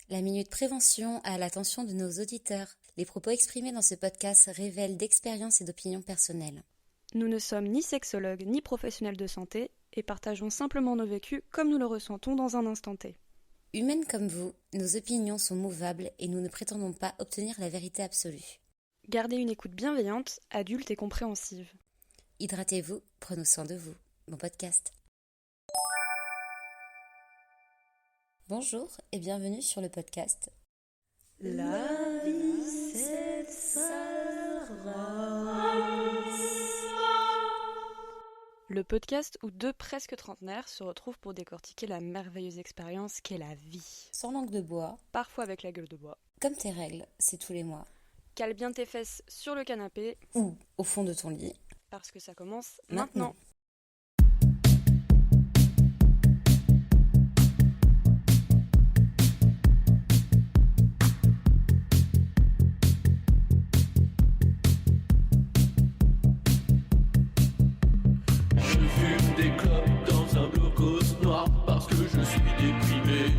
La minute prévention à l'attention de nos auditeurs. Les propos exprimés dans ce podcast révèlent d'expériences et d'opinions personnelles. Nous ne sommes ni sexologues ni professionnels de santé et partageons simplement nos vécus comme nous le ressentons dans un instant T. Humaines comme vous, nos opinions sont mouvables et nous ne prétendons pas obtenir la vérité absolue. Gardez une écoute bienveillante, adulte et compréhensive. Hydratez-vous, prenons soin de vous. Bon podcast. Bonjour et bienvenue sur le podcast La vie c'est sa race. Le podcast où deux presque trentenaires se retrouvent pour décortiquer la merveilleuse expérience qu'est la vie. Sans langue de bois, Parfois avec la gueule de bois. comme tes règles, c'est tous les mois. Cale bien tes fesses sur le canapé Ou au fond de ton lit. parce que ça commence Maintenant. maintenant. Je fume des clopes dans un blocos noir parce que je suis déprimé.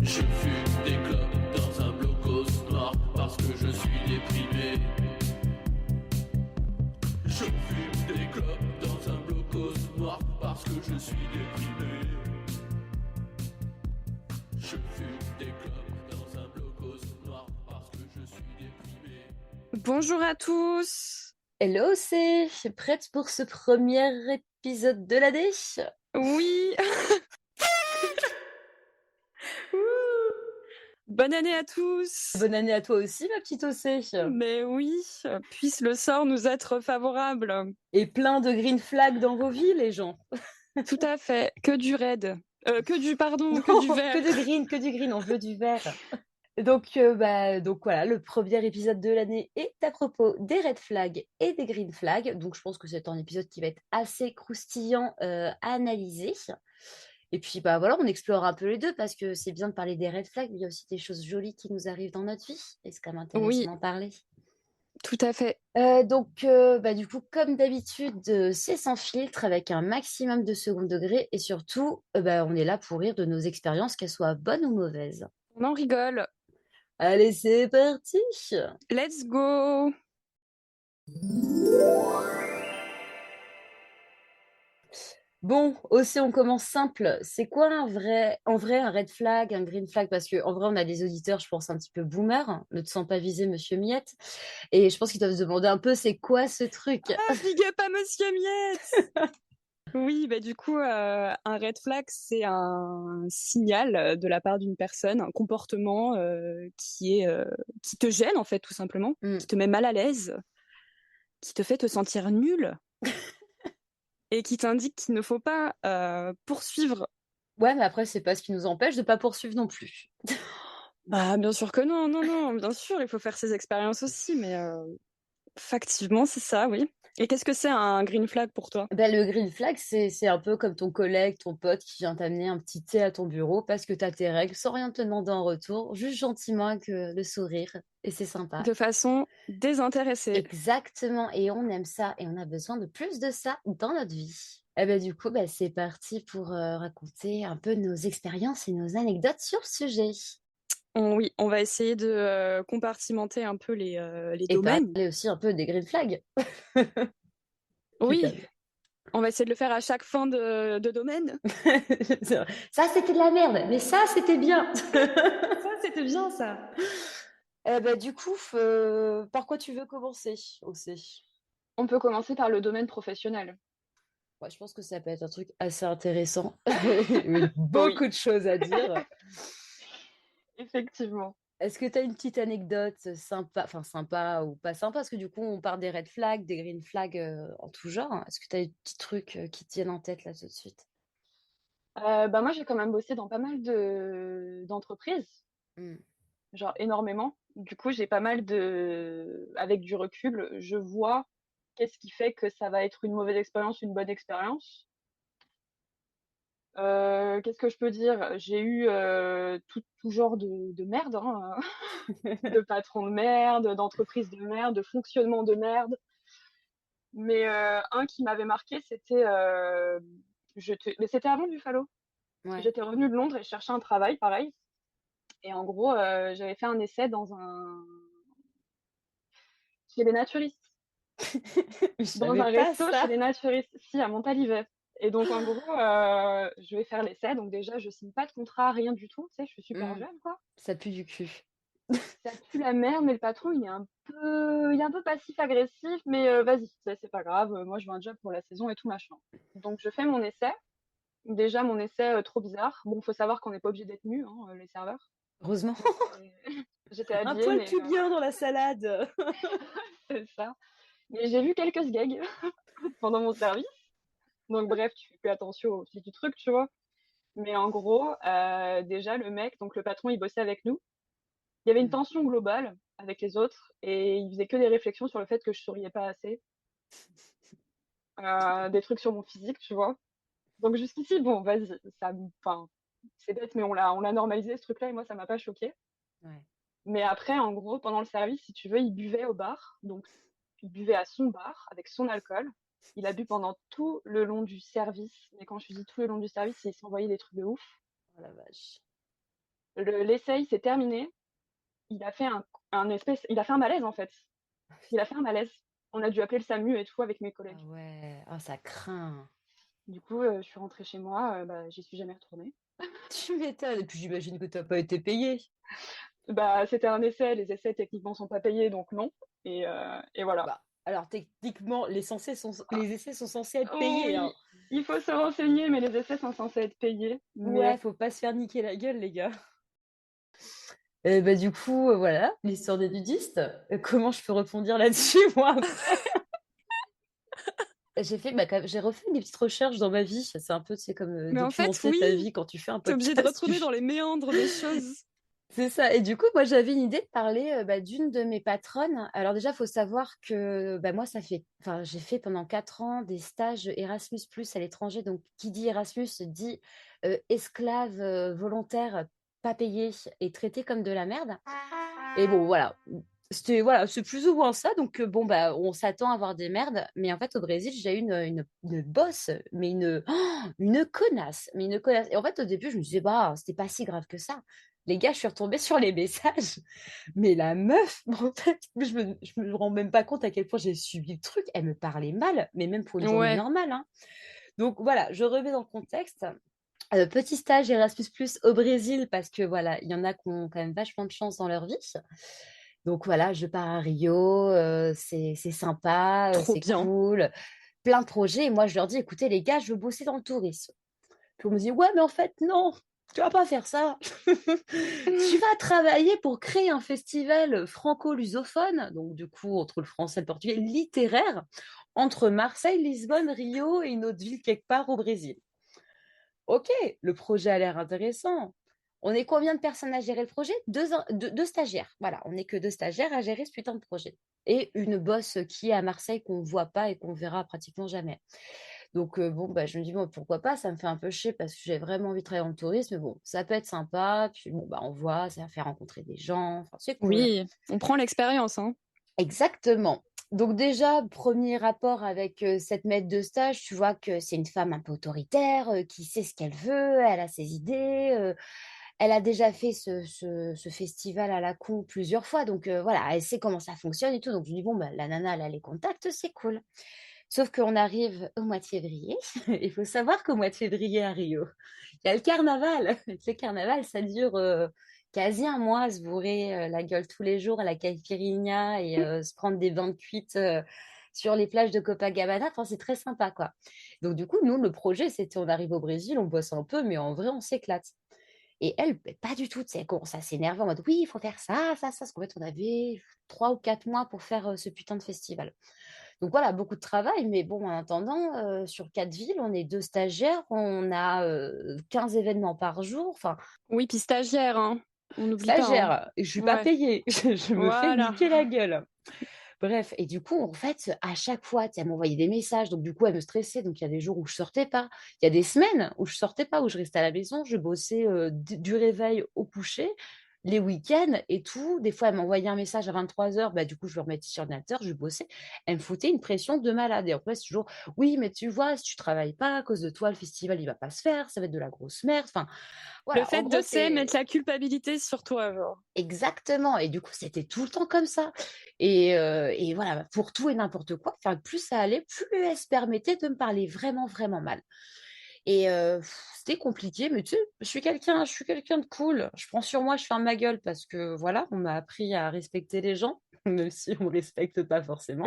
Je fume des clopes dans un blocos noir parce que je suis déprimé. Je fume des clopes dans un blocos noir parce que je suis déprimé. Je fume des clopes dans un blocos noir parce que je suis déprimé. Bonjour à tous. Hello, c'est prête pour ce premier épisode de l'année? Oui. Ouh. Bonne année à tous. Bonne année à toi aussi, ma petite Océ. Mais oui, puisse le sort nous être favorable. Et plein de green flags dans vos vies, les gens. Tout à fait, que du raid. Que du Non, vert. que du green, on veut du vert. Donc voilà, le premier épisode de l'année est à propos des red flags et des green flags. Donc je pense que c'est un épisode qui va être assez croustillant à analyser. Et puis voilà, on explore un peu les deux parce que c'est bien de parler des red flags, mais il y a aussi des choses jolies qui nous arrivent dans notre vie. Et c'est quand même intéressant Oui. d'en parler. Tout à fait. Du coup, comme d'habitude, c'est sans filtre avec un maximum de second degré et surtout, on est là pour rire de nos expériences, qu'elles soient bonnes ou mauvaises. On en rigole. Allez, c'est parti! Let's go. Bon, aussi, on commence simple. C'est quoi en vrai, un red flag, un green flag? Parce qu'en vrai, on a des auditeurs, je pense, un petit peu boomer. Ne te sens pas visé, monsieur Miette. Et je pense qu'ils doivent se demander un peu, c'est quoi ce truc? Ah, big up à Monsieur Miette. Oui, du coup, un red flag, c'est un signal de la part d'une personne, un comportement qui te gêne, en fait, tout simplement, qui te met mal à l'aise, qui te fait te sentir nul et qui t'indique qu'il ne faut pas poursuivre. Ouais, mais après, c'est pas ce qui nous empêche de pas poursuivre non plus. Bien sûr que non, bien sûr, il faut faire ses expériences aussi, mais factivement, c'est ça, oui. Et qu'est-ce que c'est un green flag pour toi? Le green flag, c'est un peu comme ton collègue, ton pote qui vient t'amener un petit thé à ton bureau parce que tu as tes règles sans rien te demander en retour, juste gentiment avec le sourire. Et c'est sympa. De façon désintéressée. Exactement. Et on aime ça. Et on a besoin de plus de ça dans notre vie. Du coup, c'est parti pour raconter un peu nos expériences et nos anecdotes sur le sujet. Oui, on va essayer de compartimenter un peu les Et domaines. parler aussi un peu des green flags. Oui, Putain. on va essayer de le faire à chaque fin de domaine. Ça, c'était de la merde, mais ça, c'était bien. Ça, c'était bien, ça. Du coup, par quoi tu veux commencer aussi? On peut commencer par le domaine professionnel. Ouais, je pense que ça peut être un truc assez intéressant. Avec beaucoup de choses à dire. Effectivement. Est-ce que tu as une petite anecdote sympa, enfin sympa ou pas sympa? Parce que du coup, on part des red flags, des green flags en tout genre. Est-ce que tu as des petits trucs qui te viennent en tête là tout de suite? Moi, j'ai quand même bossé dans pas mal d'entreprises, Hmm. genre énormément. Du coup, j'ai pas mal avec du recul, je vois qu'est-ce qui fait que ça va être une mauvaise expérience, une bonne expérience. Qu'est-ce que je peux dire? J'ai eu tout genre de merde, hein, de patrons de merde, d'entreprises de merde, de fonctionnement de merde. Mais un qui m'avait marqué, c'était mais c'était avant Buffalo. Ouais. J'étais revenue de Londres et je cherchais un travail, pareil. Et en gros, j'avais fait un essai chez les naturistes. Je Dans savais un pas resto chez ça. les naturistes, si, à Montalivet. Et donc, en gros, je vais faire l'essai. Donc, déjà, je signe pas de contrat, rien du tout. Tu sais, je suis super Mmh. jeune, quoi. Ça pue du cul. Ça pue la merde, mais le patron, il est un peu passif-agressif, mais vas-y, c'est pas grave. Moi, je veux un job pour la saison et tout machin. Donc, je fais mon essai. Déjà, mon essai, trop bizarre. Bon, faut savoir qu'on n'est pas obligé d'être nus, hein, les serveurs. Heureusement. Donc, j'étais Un habillée, poil mais pubien dans la salade. c'est ça. Mais j'ai vu quelques gags pendant mon service. Donc, bref, tu fais plus attention au fil du truc, tu vois. Mais en gros, déjà, le mec, donc le patron, il bossait avec nous. Il y avait une Mmh. tension globale avec les autres et il faisait que des réflexions sur le fait que je souriais pas assez. Des trucs sur mon physique, tu vois. Donc jusqu'ici, bon, vas-y, enfin, c'est bête, mais on l'a normalisé ce truc-là et moi, ça m'a pas choqué. Ouais. Mais après, en gros, pendant le service, si tu veux, il buvait au bar. Donc, il buvait à son bar avec son alcool. Il a bu pendant tout le long du service. Mais quand je dis tout le long du service, il s'envoyait des trucs de ouf. Oh la vache. L'essai s'est terminé. Il a fait il a fait un malaise en fait. Il a fait un malaise. On a dû appeler le SAMU et tout avec mes Ah collègues. ouais, ah ça craint. Du coup, je suis rentrée chez moi. Bah, j'y suis jamais retournée. Tu m'étonnes. Et puis j'imagine que tu n'as pas été payé. Bah, c'était un essai. Les essais techniquement sont pas payés, donc non. Et voilà. Bah, alors techniquement, les essais sont censés être payés, hein. Oui, il faut se renseigner, mais les essais sont censés être payés. Ouais, Mais faut pas se faire niquer la gueule, les gars. Bah, du coup, voilà, l'histoire des nudistes. Comment je peux rebondir là-dessus, moi, après? J'ai refait des petites recherches dans ma vie. C'est un peu, tu sais, comme Mais en fait, documenter oui, ta vie quand tu fais un t'es obligé de podcast. retourner dans les méandres des choses. C'est ça. Et du coup, moi, j'avais une idée de parler d'une de mes patronnes. Alors déjà, il faut savoir que moi, j'ai fait pendant 4 ans des stages Erasmus+ à l'étranger. Donc, qui dit Erasmus dit esclave volontaire, pas payé et traité comme de la merde. Et bon, voilà. Voilà, c'est plus ou moins ça. Donc, on s'attend à avoir des merdes. Mais en fait, au Brésil, j'ai eu une bosse, mais une connasse. Mais une connasse. Et en fait, au début, je me disais, bah, c'était pas si grave que ça. Les gars, je suis retombée sur les messages. Mais la meuf, en fait, je me rends même pas compte à quel point j'ai subi le truc. Elle me parlait mal, mais même pour une journée Ouais. normale, hein. Donc, voilà, je remets dans le contexte. Petit stage Erasmus+ au Brésil, parce que voilà, il y en a qui ont quand même vachement de chance dans leur vie. Donc voilà, je pars à Rio, c'est sympa, Trop c'est bien. cool, plein de projets. Et moi, je leur dis, écoutez, les gars, je veux bosser dans le tourisme. Puis on me dit, ouais, mais en fait, non, tu vas pas faire ça. Tu vas travailler pour créer un festival franco-lusophone, donc du coup, entre le français et le portugais, littéraire, entre Marseille, Lisbonne, Rio et une autre ville quelque part au Brésil. Ok, le projet a l'air intéressant. On est combien de personnes à gérer le projet? Deux stagiaires. Voilà, on n'est que 2 stagiaires à gérer ce putain de projet. Et une bosse qui est à Marseille qu'on ne voit pas et qu'on verra pratiquement jamais. Donc, je me dis, bon, pourquoi pas? Ça me fait un peu chier parce que j'ai vraiment envie de travailler en tourisme. Mais bon, ça peut être sympa. Puis, on voit, ça va faire rencontrer des gens. Enfin, c'est cool. Oui, on prend l'expérience, hein. Exactement. Donc déjà, premier rapport avec cette maître de stage, tu vois que c'est une femme un peu autoritaire, qui sait ce qu'elle veut, elle a ses idées, elle a déjà fait ce festival à la con plusieurs fois, donc voilà, elle sait comment ça fonctionne et tout. Donc je me dis, bon, bah, la nana, elle a les contacts, c'est cool. Sauf qu'on arrive au mois de février. Il faut savoir qu'au mois de février à Rio, il y a le carnaval. Le carnaval, ça dure quasi un mois, à se bourrer la gueule tous les jours à la caipirinha et se prendre des bains de cuite sur les plages de Copacabana. Enfin, c'est très sympa, quoi. Donc, du coup, nous, le projet, c'était on arrive au Brésil, on bosse un peu, mais en vrai, on s'éclate. Et elle, pas du tout, tu sais, elle commence à s'énerver en mode oui, il faut faire ça, ça, ça. Parce qu'en fait, on avait 3 ou 4 mois pour faire ce putain de festival. Donc voilà, beaucoup de travail, mais bon, en attendant, sur 4 villes, on est 2 stagiaires, on a 15 événements par jour. Enfin, Oui, puis stagiaire, hein. On n'oublie pas, hein. stagiaire, je suis pas Ouais, payée, je me fais voilà. niquer la gueule. Bref, et du coup, en fait, à chaque fois, tu sais, elle m'envoyait des messages, donc du coup, elle me stressait. Donc il y a des jours où je sortais pas, il y a des semaines où je sortais pas, où je restais à la maison, je bossais du réveil au coucher. les week-ends et tout, des fois, elle m'envoyait un message à 23h, bah, du coup, je le remettais sur l'ordinateur, je bossais. Elle me foutait une pression de malade. Et après, c'est toujours, oui, mais tu vois, si tu travailles pas, à cause de toi, le festival, il va pas se faire, ça va être de la grosse merde. Enfin, Le voilà, en fait gros, de, tu sais, c'est mettre la culpabilité sur toi, genre. exactement. Et du coup, c'était tout le temps comme ça. Et voilà, pour tout et n'importe quoi, enfin, plus ça allait, plus elle se permettait de me parler vraiment, vraiment mal. Et c'était compliqué, mais tu sais, je suis quelqu'un de cool. Je prends sur moi, je ferme ma gueule parce que voilà, on m'a appris à respecter les gens, même si on ne respecte pas forcément.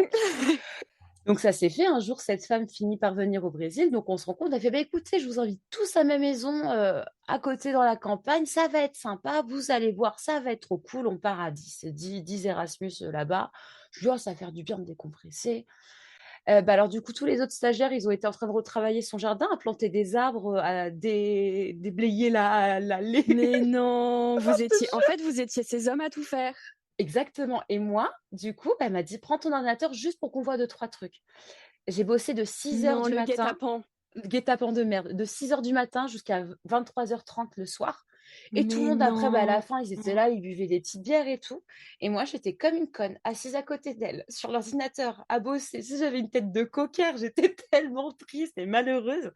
Donc ça s'est fait. Un jour, cette femme finit par venir au Brésil. Donc on se rend compte, elle fait, bah, écoutez, je vous invite tous à ma maison à côté dans la campagne. Ça va être sympa, vous allez voir, ça va être trop cool. On part à 10 Erasmus là-bas. Je dis, oh, ça va faire du bien de décompresser. Bah, alors du coup, tous les autres stagiaires, ils ont été en train de retravailler son jardin, à planter des arbres, à déblayer l'allée. Mais non, Non, je te en jure. fait, vous étiez ces hommes à tout faire. Exactement. Et moi, du coup, bah, elle m'a dit, prends ton ordinateur juste pour qu'on voit deux, trois trucs. J'ai bossé de 6h Non, du le matin, guet-apens. guet-apens de merde, de 6h du matin jusqu'à 23h30 le soir. Et tout le Mais monde après, bah, à la non. fin, ils étaient là, ils buvaient des petites bières et tout. Et moi, j'étais comme une conne, assise à côté d'elle, sur l'ordinateur, à bosser. Si j'avais une tête de coquère, j'étais tellement triste et malheureuse.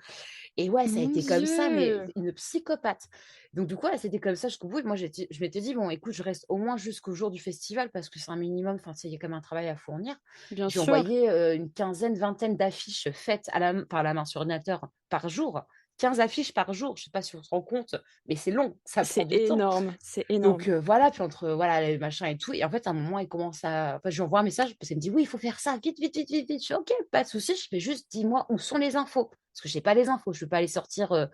Et ouais, ça a Mon été comme ça, mais Dieu. une psychopathe. Donc du coup, là, c'était comme ça jusqu'au bout. Et moi, je m'étais dit, bon, écoute, je reste au moins jusqu'au jour du festival parce que c'est un minimum, enfin, tu sais, il y a quand même un travail à fournir. Bien J'ai sûr. envoyé une quinzaine, vingtaine d'affiches faites par la main sur ordinateur par jour. 15 affiches par jour, je sais pas si on se rend compte, mais c'est long, ça prend C'est du temps. énorme. C'est Donc énorme. voilà, puis entre voilà, les machins et tout. Et en fait, à un moment, il commence à. Enfin, je lui envoie un message parce qu'elle me dit oui, il faut faire ça, vite, vite, vite, vite, vite. Je fais ok, pas de souci, je fais juste dis-moi où sont les infos. Parce que je n'ai pas les infos, je ne peux pas les sortir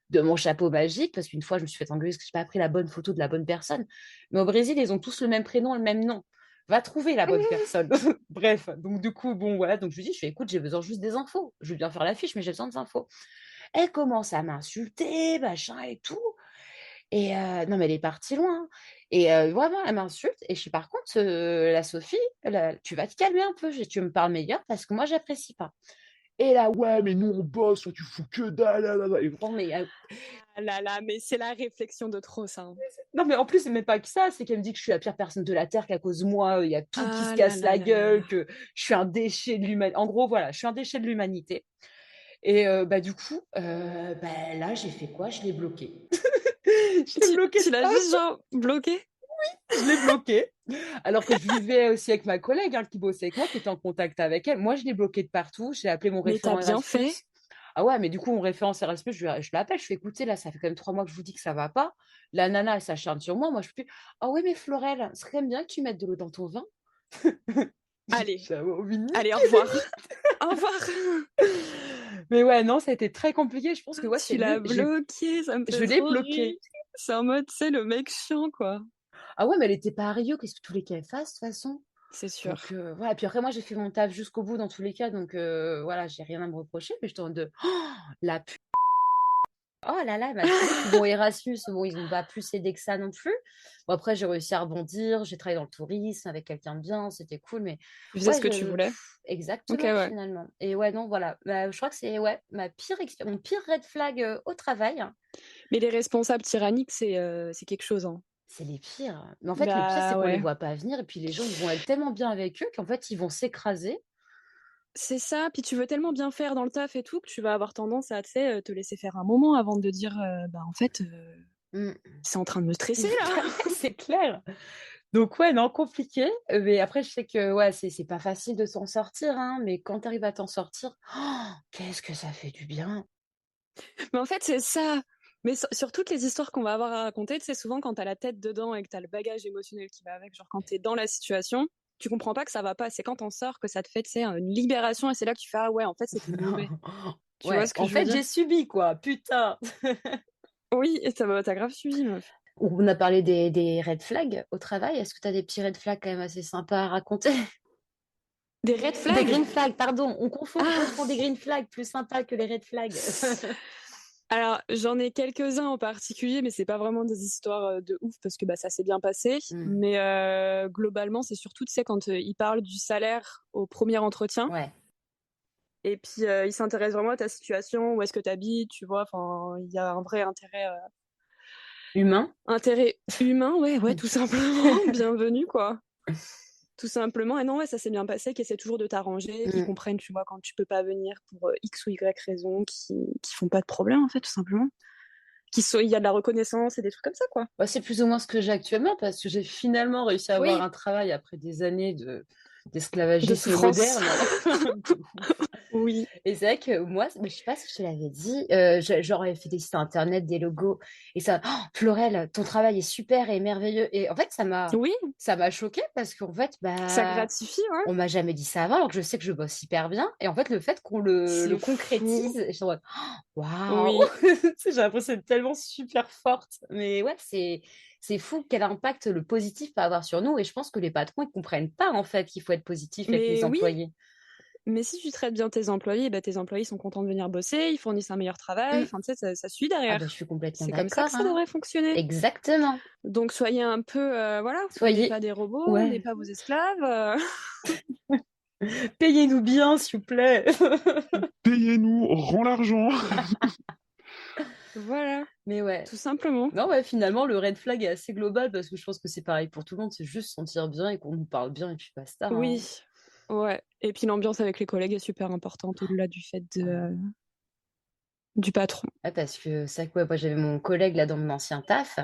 de mon chapeau magique, parce qu'une fois, je me suis fait engueuler parce que je n'ai pas pris la bonne photo de la bonne personne. Mais au Brésil, ils ont tous le même prénom et le même nom. Va trouver la bonne personne. Bref, donc du coup, bon, voilà. Donc je lui dis, je fais écoute, j'ai besoin juste des infos. Je veux bien faire l'affiche, mais j'ai besoin des infos. Elle commence à m'insulter, machin et tout. Et non, mais elle est partie loin, hein. Et vraiment, elle m'insulte et je suis par contre, la Sophie, tu vas te calmer un peu, tu me parles meilleur parce que moi, j'apprécie pas. Et là, ouais, mais nous, on bosse, toi, tu fous que dalle, là, là, là. Et vraiment, mais, Ah là là, mais c'est la réflexion de trop, ça. non, mais en plus, c'est même pas que ça, c'est qu'elle me dit que je suis la pire personne de la Terre, qu'à cause de moi, il y a tout qui se Ah là casse là la là là. gueule, que je suis un déchet de l'humanité. En gros, voilà, je suis un déchet de l'humanité. Et bah, du coup, bah, là, j'ai fait quoi? Je l'ai bloqué. Je l'ai bloqué Tu de l'as juste partout. genre bloqué? Je l'ai bloqué. Alors que je vivais aussi avec ma collègue hein, qui bossait avec moi, qui était en contact avec elle. Moi, je l'ai bloqué de partout. J'ai appelé mon Mais t'as référent bien Erasmus. fait. Ah ouais, mais du coup, mon référent Erasmus, je l'appelle. Je fais écouter, là, ça fait quand même 3 mois que je vous dis que ça va pas. La nana, elle s'acharne sur moi. Moi, je peux plus. Ah ouais, mais Florelle, ce serait quand même bien que tu mettes de l'eau dans ton vin. Allez, J'avais envie de allez, au niquer revoir. les Au revoir. Mais ouais, non, ça a été très compliqué. Je pense que ouais, Tu c'est l'as mieux. bloqué, ça me Je fait l'ai trop rire. bloqué. C'est en mode, tu sais, le mec chiant, quoi. Ah ouais, mais elle était pas à Rio. Qu'est-ce que tu voulais qu'elle fasse, de toute façon? C'est Donc sûr. voilà, puis après moi j'ai fait mon taf jusqu'au bout dans tous les cas, donc voilà, j'ai rien à me reprocher, mais j'étais en mode de: «Oh la pu oh là là, elle m'a saoulée». Puis bon, Erasmus, bon, ils ont pas plus aidé que ça non plus. Bon après j'ai réussi à rebondir, j'ai travaillé dans le tourisme avec quelqu'un de bien, c'était cool, mais Tu faisais ce ouais, que tu je voulais. Ok, exactement ouais. finalement. Et ouais, non, voilà, bah, je crois que c'est ouais, mon pire red flag, au travail, Mais les responsables tyranniques, c'est quelque chose, hein. c'est les pires. Mais en fait, le pire, c'est Bah qu'on les ouais. voit pas venir et puis les gens, ils vont être tellement bien avec eux qu'en fait, ils vont s'écraser. C'est ça, puis tu veux tellement bien faire dans le taf et tout que tu vas avoir tendance à, tu sais, te laisser faire un moment avant de dire, bah en fait, Mmh. c'est en train de me stresser là. Bah ouais, c'est clair. Donc ouais, non, compliqué, mais après je sais que ouais, c'est pas facile de s'en sortir, hein, mais quand tu arrives à t'en sortir, qu'est-ce que ça fait du bien! Mais en fait, c'est ça. Mais sur toutes les histoires qu'on va avoir à raconter, tu sais, souvent quand t'as la tête dedans et que t'as le bagage émotionnel qui va avec, genre quand t'es dans la situation, tu comprends pas que ça va pas. C'est quand t'en sors que ça te fait, tu sais, une libération et c'est là que tu fais, ah ouais, en fait, c'était mauvais. Tu vois Ouais, ce que en je veux fait, dire? j'ai subi quoi, putain! Oui, et t'as grave suivi, meuf. On a parlé des red flags au travail. Est-ce que tu as des petits red flags quand même assez sympas à raconter? Des red Des flags? green flags, pardon, on Ah! confond des green flags plus sympas que les red flags. Alors, j'en ai quelques-uns en particulier, mais c'est pas vraiment des histoires de ouf parce que bah, ça s'est bien passé. Mmh. Mais globalement, c'est surtout, tu sais, quand ils parlent du salaire au premier entretien. Ouais. Et puis, ils s'intéressent vraiment à ta situation, où est-ce que tu habites, tu vois. Enfin, il y a un vrai intérêt. Humain. Intérêt humain, ouais, tout simplement. Bienvenue, quoi. Tout simplement. Et non, ouais, ça s'est bien passé, qu'ils essaient toujours de t'arranger, qu'ils comprennent, tu vois, quand tu peux pas venir pour X ou Y raison, qui font pas de problème, en fait, tout simplement. Il y a de la reconnaissance et des trucs comme ça, quoi. Bah, c'est plus ou moins ce que j'ai actuellement parce que j'ai finalement réussi à avoir Oui. un travail après des années De d'esclavagisme souffrance. moderne. Oui. Et c'est vrai que moi, mais je sais pas si je te l'avais dit, j'aurais fait des sites internet, des logos, et ça, oh, Florelle, ton travail est super et merveilleux. Et en fait, Oui, ça m'a choquée parce qu'en fait, ça bah, gratifie, ouais. on m'a jamais dit ça avant, alors que je sais que je bosse hyper bien. Et en fait, le fait qu'on le C'est concrétise, fou. je suis en mode, oh, waouh, Oui. Tu sais, j'ai l'impression d'être tellement super forte. Mais ouais, c'est fou quel impact le positif peut avoir sur nous. Et je pense que les patrons, ils comprennent pas en fait qu'il faut être positif avec les Mais oui, employés. mais si tu traites bien tes employés, bah, tes employés sont contents de venir bosser, ils fournissent un meilleur travail, Mm. enfin, tu sais, ça suit Ah derrière. bah, je suis complètement C'est comme ça que d'accord, ça hein. devrait fonctionner. Exactement. Donc soyez un peu, voilà, on n'est Soyez, pas des robots, on n'est ouais, pas vos esclaves. payez-nous bien, s'il vous plaît. Payez-nous, rends l'argent. Voilà, Mais ouais. tout simplement. Non, ouais, finalement, le red flag est assez global parce que je pense que c'est pareil pour tout le monde, c'est juste se sentir bien et qu'on nous parle bien et puis basta, hein. Oui, ouais. Et puis l'ambiance avec les collègues est super importante au-delà du fait du patron. Ouais, parce que c'est vrai que ouais, moi j'avais mon collègue là dans mon ancien taf.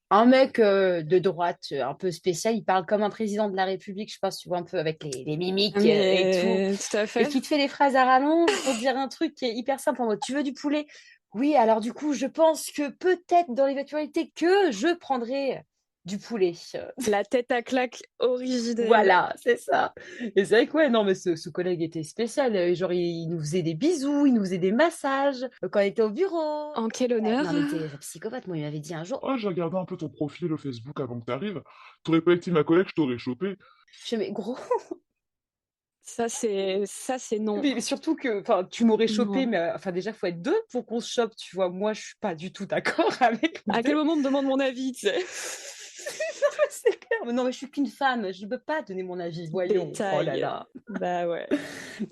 Un mec de droite un peu spécial, il parle comme un président de la République, je pense, tu vois, un peu avec les mimiques et tout. Mais tout à Et fait. qui te fait des phrases à rallonge pour dire un truc qui est hyper simple en mode tu veux du poulet? Oui, alors du coup, je pense que peut-être dans l'éventualité que je prendrai du poulet. La tête à claque originelle. Voilà, c'est ça. Et c'est vrai que ouais, non, mais ce collègue était spécial. Genre, il nous faisait des bisous, il nous faisait des massages quand il était au bureau. En quel Ouais, honneur. non, mais t'es psychopathe. Moi, il m'avait dit un jour, Oh, j'ai regardé un peu ton profil au Facebook avant que t'arrives. T'aurais pas été ma collègue, je t'aurais chopé. je fais, mais gros, Ça, c'est non. mais surtout que, enfin, tu m'aurais chopé, Non. mais enfin, déjà, faut être deux pour qu'on se chope, tu vois. Moi, je suis pas du tout d'accord avec À quel deux. moment on me demande mon avis, tu sais? Non, mais c'est clair. Mais non, mais je suis qu'une femme, je ne peux pas donner mon avis, voyons. Oh là Détail. là. Bah ouais,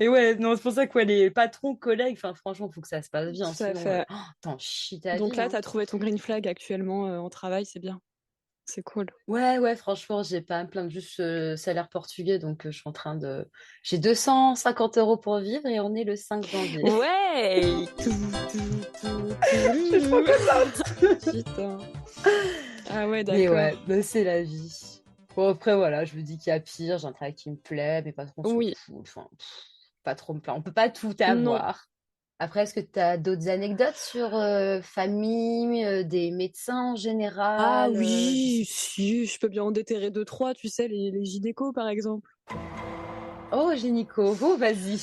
Et ouais, non, c'est pour ça que ouais, les patrons, collègues, enfin, franchement, faut que ça se passe bien, tout à sinon, fait. t'en chies ta Donc vie, là, hein. t'as trouvé ton green flag actuellement en travail, c'est bien. C'est cool. Ouais, franchement, j'ai pas à me plaindre, juste salaire portugais, donc je suis en train de... J'ai 250 € pour vivre et on est le 5 janvier. Ouais. Je suis trop contente. Putain. Ah ouais, Mais d'accord. ouais, bah, c'est la vie. Bon, après, voilà, je me dis qu'il y a pire, j'ai un travail qui me plaît, mes patrons sont Oui. cool, enfin, pas trop me plaindre. On peut pas tout Non. avoir. Après, est-ce que tu as d'autres anecdotes sur famille, des médecins en Ah général oui, si, je peux bien en déterrer 2-3, tu sais, les gynécos par exemple. Oh, Génico, oh, vas-y,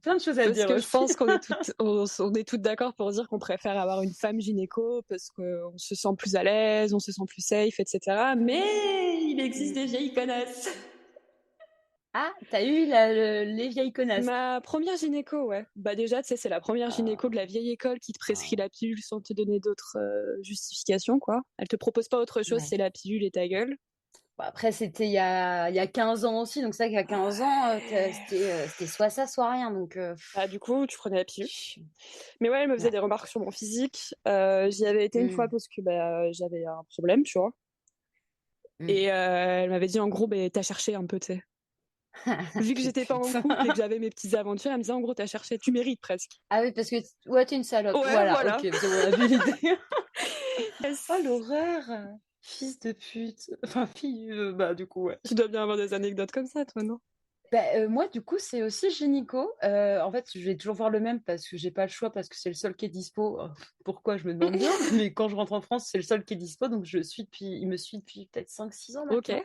plein de choses à Parce dire que je aussi. pense qu'on est toutes d'accord pour dire qu'on préfère avoir une femme gynéco parce qu'on se sent plus à l'aise, on se sent plus safe, etc. Mais il existe des vieilles connasses. Ah, t'as eu les vieilles connasses. Ma première gynéco, ouais. Bah déjà, tu sais, c'est la première gynéco de la vieille école qui te prescrit la pilule sans te donner d'autres justifications, quoi. Elle te propose pas autre chose, Ouais. c'est la pilule et ta gueule. Bon, après, c'était il y a 15 ans aussi, donc c'est vrai qu'à 15 ans, c'était soit ça, soit rien. Donc, Bah du coup, tu prenais la pilule. Mais ouais, elle me faisait ouais. des remarques sur mon physique. J'y avais été une fois Mm, parce que bah, j'avais un problème, tu vois. mm. Et elle m'avait dit en gros, bah, t'as cherché un peu, tu sais. Vu que Quelle j'étais pas en pute. couple et que j'avais mes petites aventures, elle me disait en gros, t'as cherché, tu mérites presque. Ah oui, parce que ouais, t'es une salope. Ouais, Voilà, voilà. ok, c'est bon, on a vu l'idée. Yes. Oh, l'horreur. Fils de pute. Enfin, fille, bah, du coup, ouais. Tu dois bien avoir des anecdotes comme ça, toi, non? Bah, moi, du coup, c'est aussi gynéco. En fait, je vais toujours voir le même parce que j'ai pas le choix, parce que c'est le seul qui est dispo. Pourquoi, je me demande bien. Mais quand je rentre en France, c'est le seul qui est dispo. Donc, il me suit depuis peut-être 5-6 ans Ok. maintenant.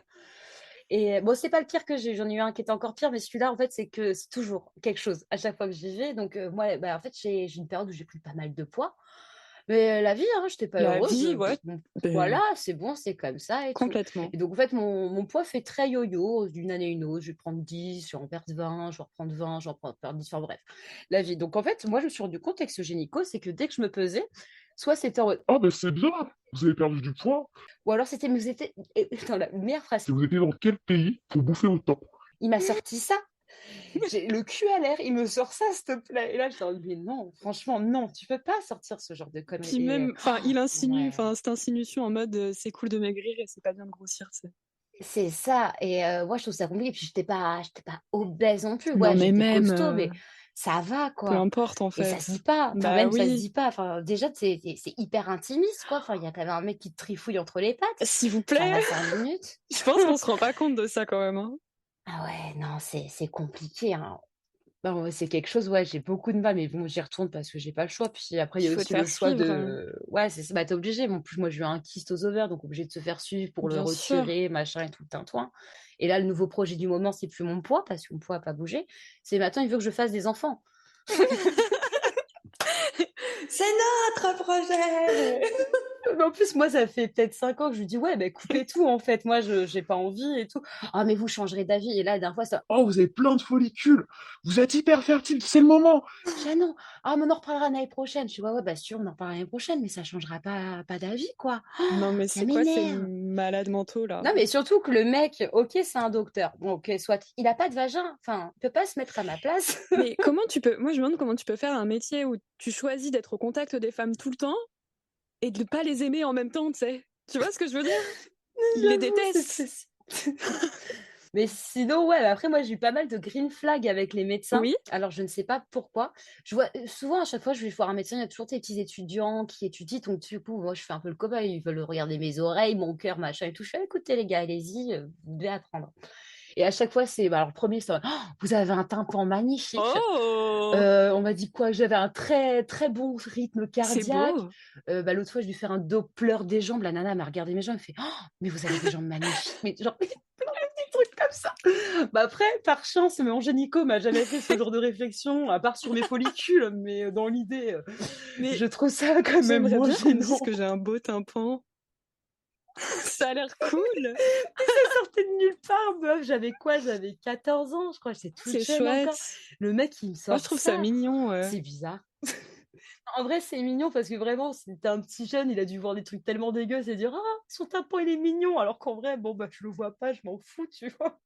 Et bon, c'est pas le pire que j'ai eu. J'en ai eu un qui était encore pire, mais celui-là, en fait, c'est que c'est toujours quelque chose à chaque fois que j'y vais. Donc, moi, bah, en fait, j'ai une période où j'ai pris pas mal de poids. Mais la vie, hein, j'étais pas La heureuse. vie, ouais. Bon, Ben, voilà, c'est bon, c'est comme ça et tout. complètement. Et donc, en fait, mon poids fait très yo-yo d'une année à une autre. Je vais prendre 10, je vais en perdre 20, je vais reprendre 20, je vais en perdre 10. Enfin, bref, la vie. Donc, en fait, moi, je me suis rendu compte avec ce gynéco, c'est que dès que je me pesais, soit c'était en mode, Ah, ben c'est bien, vous avez perdu du poids. ou alors c'était, dans la meilleure phrase, Et vous étiez dans quel pays pour bouffer autant? il m'a sorti ça. J'ai le cul à l'air, il me sort ça, s'il te plaît. Et là, je leur dis, mais non, franchement, non, tu peux pas sortir ce genre de conneries. Puis même, enfin, il insinue, ouais. enfin, cette insinuation en mode c'est cool de maigrir et c'est pas bien de grossir, tu sais. C'est ça. Et moi, je trouve ça compliqué. Puis, j'étais pas obèse non plus. Non, Ouais, mais j'étais même, costaud, mais ça va, peu quoi. importe en Et ça se fait. dit pas. Enfin, Bah même, ça se oui, dit pas. Enfin, déjà, c'est hyper intimiste, quoi. Enfin, il y a quand même un mec qui te trifouille entre les pattes. s'il vous Ça plaît. va 5 minutes. Je pense qu'on se rend pas compte de ça quand même. Hein. Ah ouais, non, c'est compliqué, hein. Non, ouais, c'est quelque chose, ouais, j'ai beaucoup de mal, mais bon, j'y retourne parce que j'ai pas le choix. Puis après, il y Il a faut te aussi le faire choix suivre. Hein. de. Ouais, bah, t'es obligé. En plus, moi, j'ai eu un kyste aux ovaires, donc obligé de se faire suivre pour le Bien sûr. retirer, machin et tout le tintouin. Et là, le nouveau projet du moment, c'est plus mon poids, parce que mon poids n'a pas bougé. C'est maintenant, il veut que je fasse des enfants. C'est notre projet. Mais en plus, moi, ça fait peut-être 5 ans que je lui dis, ouais, ben coupez tout, en fait. Moi, je j'ai pas envie et tout. Ah, mais vous changerez d'avis. Et là, la dernière fois, ça. Oh, vous avez plein de follicules. Vous êtes hyper fertile, c'est le moment. Je dis, ah non, ah, mais on en reparlera l'année prochaine. Je suis, ouais, bah sûr, on en reparlera l'année prochaine, mais ça changera pas d'avis, quoi. Non, mais Ça c'est quoi ces m'énerve. malades mentaux là? Non, mais surtout que le mec, ok, c'est un docteur. Bon, ok, soit, il a pas de vagin. Enfin, il peut pas se mettre à ma place. Mais comment tu peux. Moi, je me demande comment tu peux faire un métier où tu choisis d'être au contact des femmes tout le temps et de ne pas les aimer en même temps, tu sais. Tu vois ce que je veux dire? Il les J'avoue, déteste. Mais sinon, ouais, après, moi, j'ai eu pas mal de green flag avec les médecins. Oui. Alors, je ne sais pas pourquoi. Je vois souvent, à chaque fois, je vais voir un médecin, il y a toujours des petits étudiants qui étudient. Donc, du coup, moi, je fais un peu le cobaye. Ils veulent regarder mes oreilles, mon cœur, machin et tout. Je fais, écoutez, les gars, allez-y, vous devez apprendre. Et à chaque fois, c'est. Bah, alors, le premier, c'est oh, vous avez un tympan magnifique. Oh, On m'a dit quoi? Que j'avais un très, très bon rythme c'est cardiaque. beau. Bah, l'autre fois, je lui fais un Doppler des jambes. La nana m'a regardé mes jambes. Elle fait mais vous avez des jambes magnifiques. Mais genre, plein de petits trucs comme ça. Bah, après, par chance, mon génico m'a jamais fait ce genre de réflexion, à part sur mes follicules. Mais dans l'idée, Mais je trouve ça quand même j'aimerais moins bien qu'on me gênant. dise que j'ai un beau tympan. Ça a l'air cool. Ça sortait de nulle part, meuf. J'avais quoi? J'avais 14 ans, je crois. J'étais toute C'est jeune encore. chouette. Le mec, il me Moi, sort je trouve ça mignon. Ouais. C'est bizarre. En vrai, c'est mignon parce que vraiment, c'était un petit jeune, il a dû voir des trucs tellement dégueux et dire ah, son tympan, il est mignon. Alors qu'en vrai, bon, bah, je le vois pas, je m'en fous, tu vois.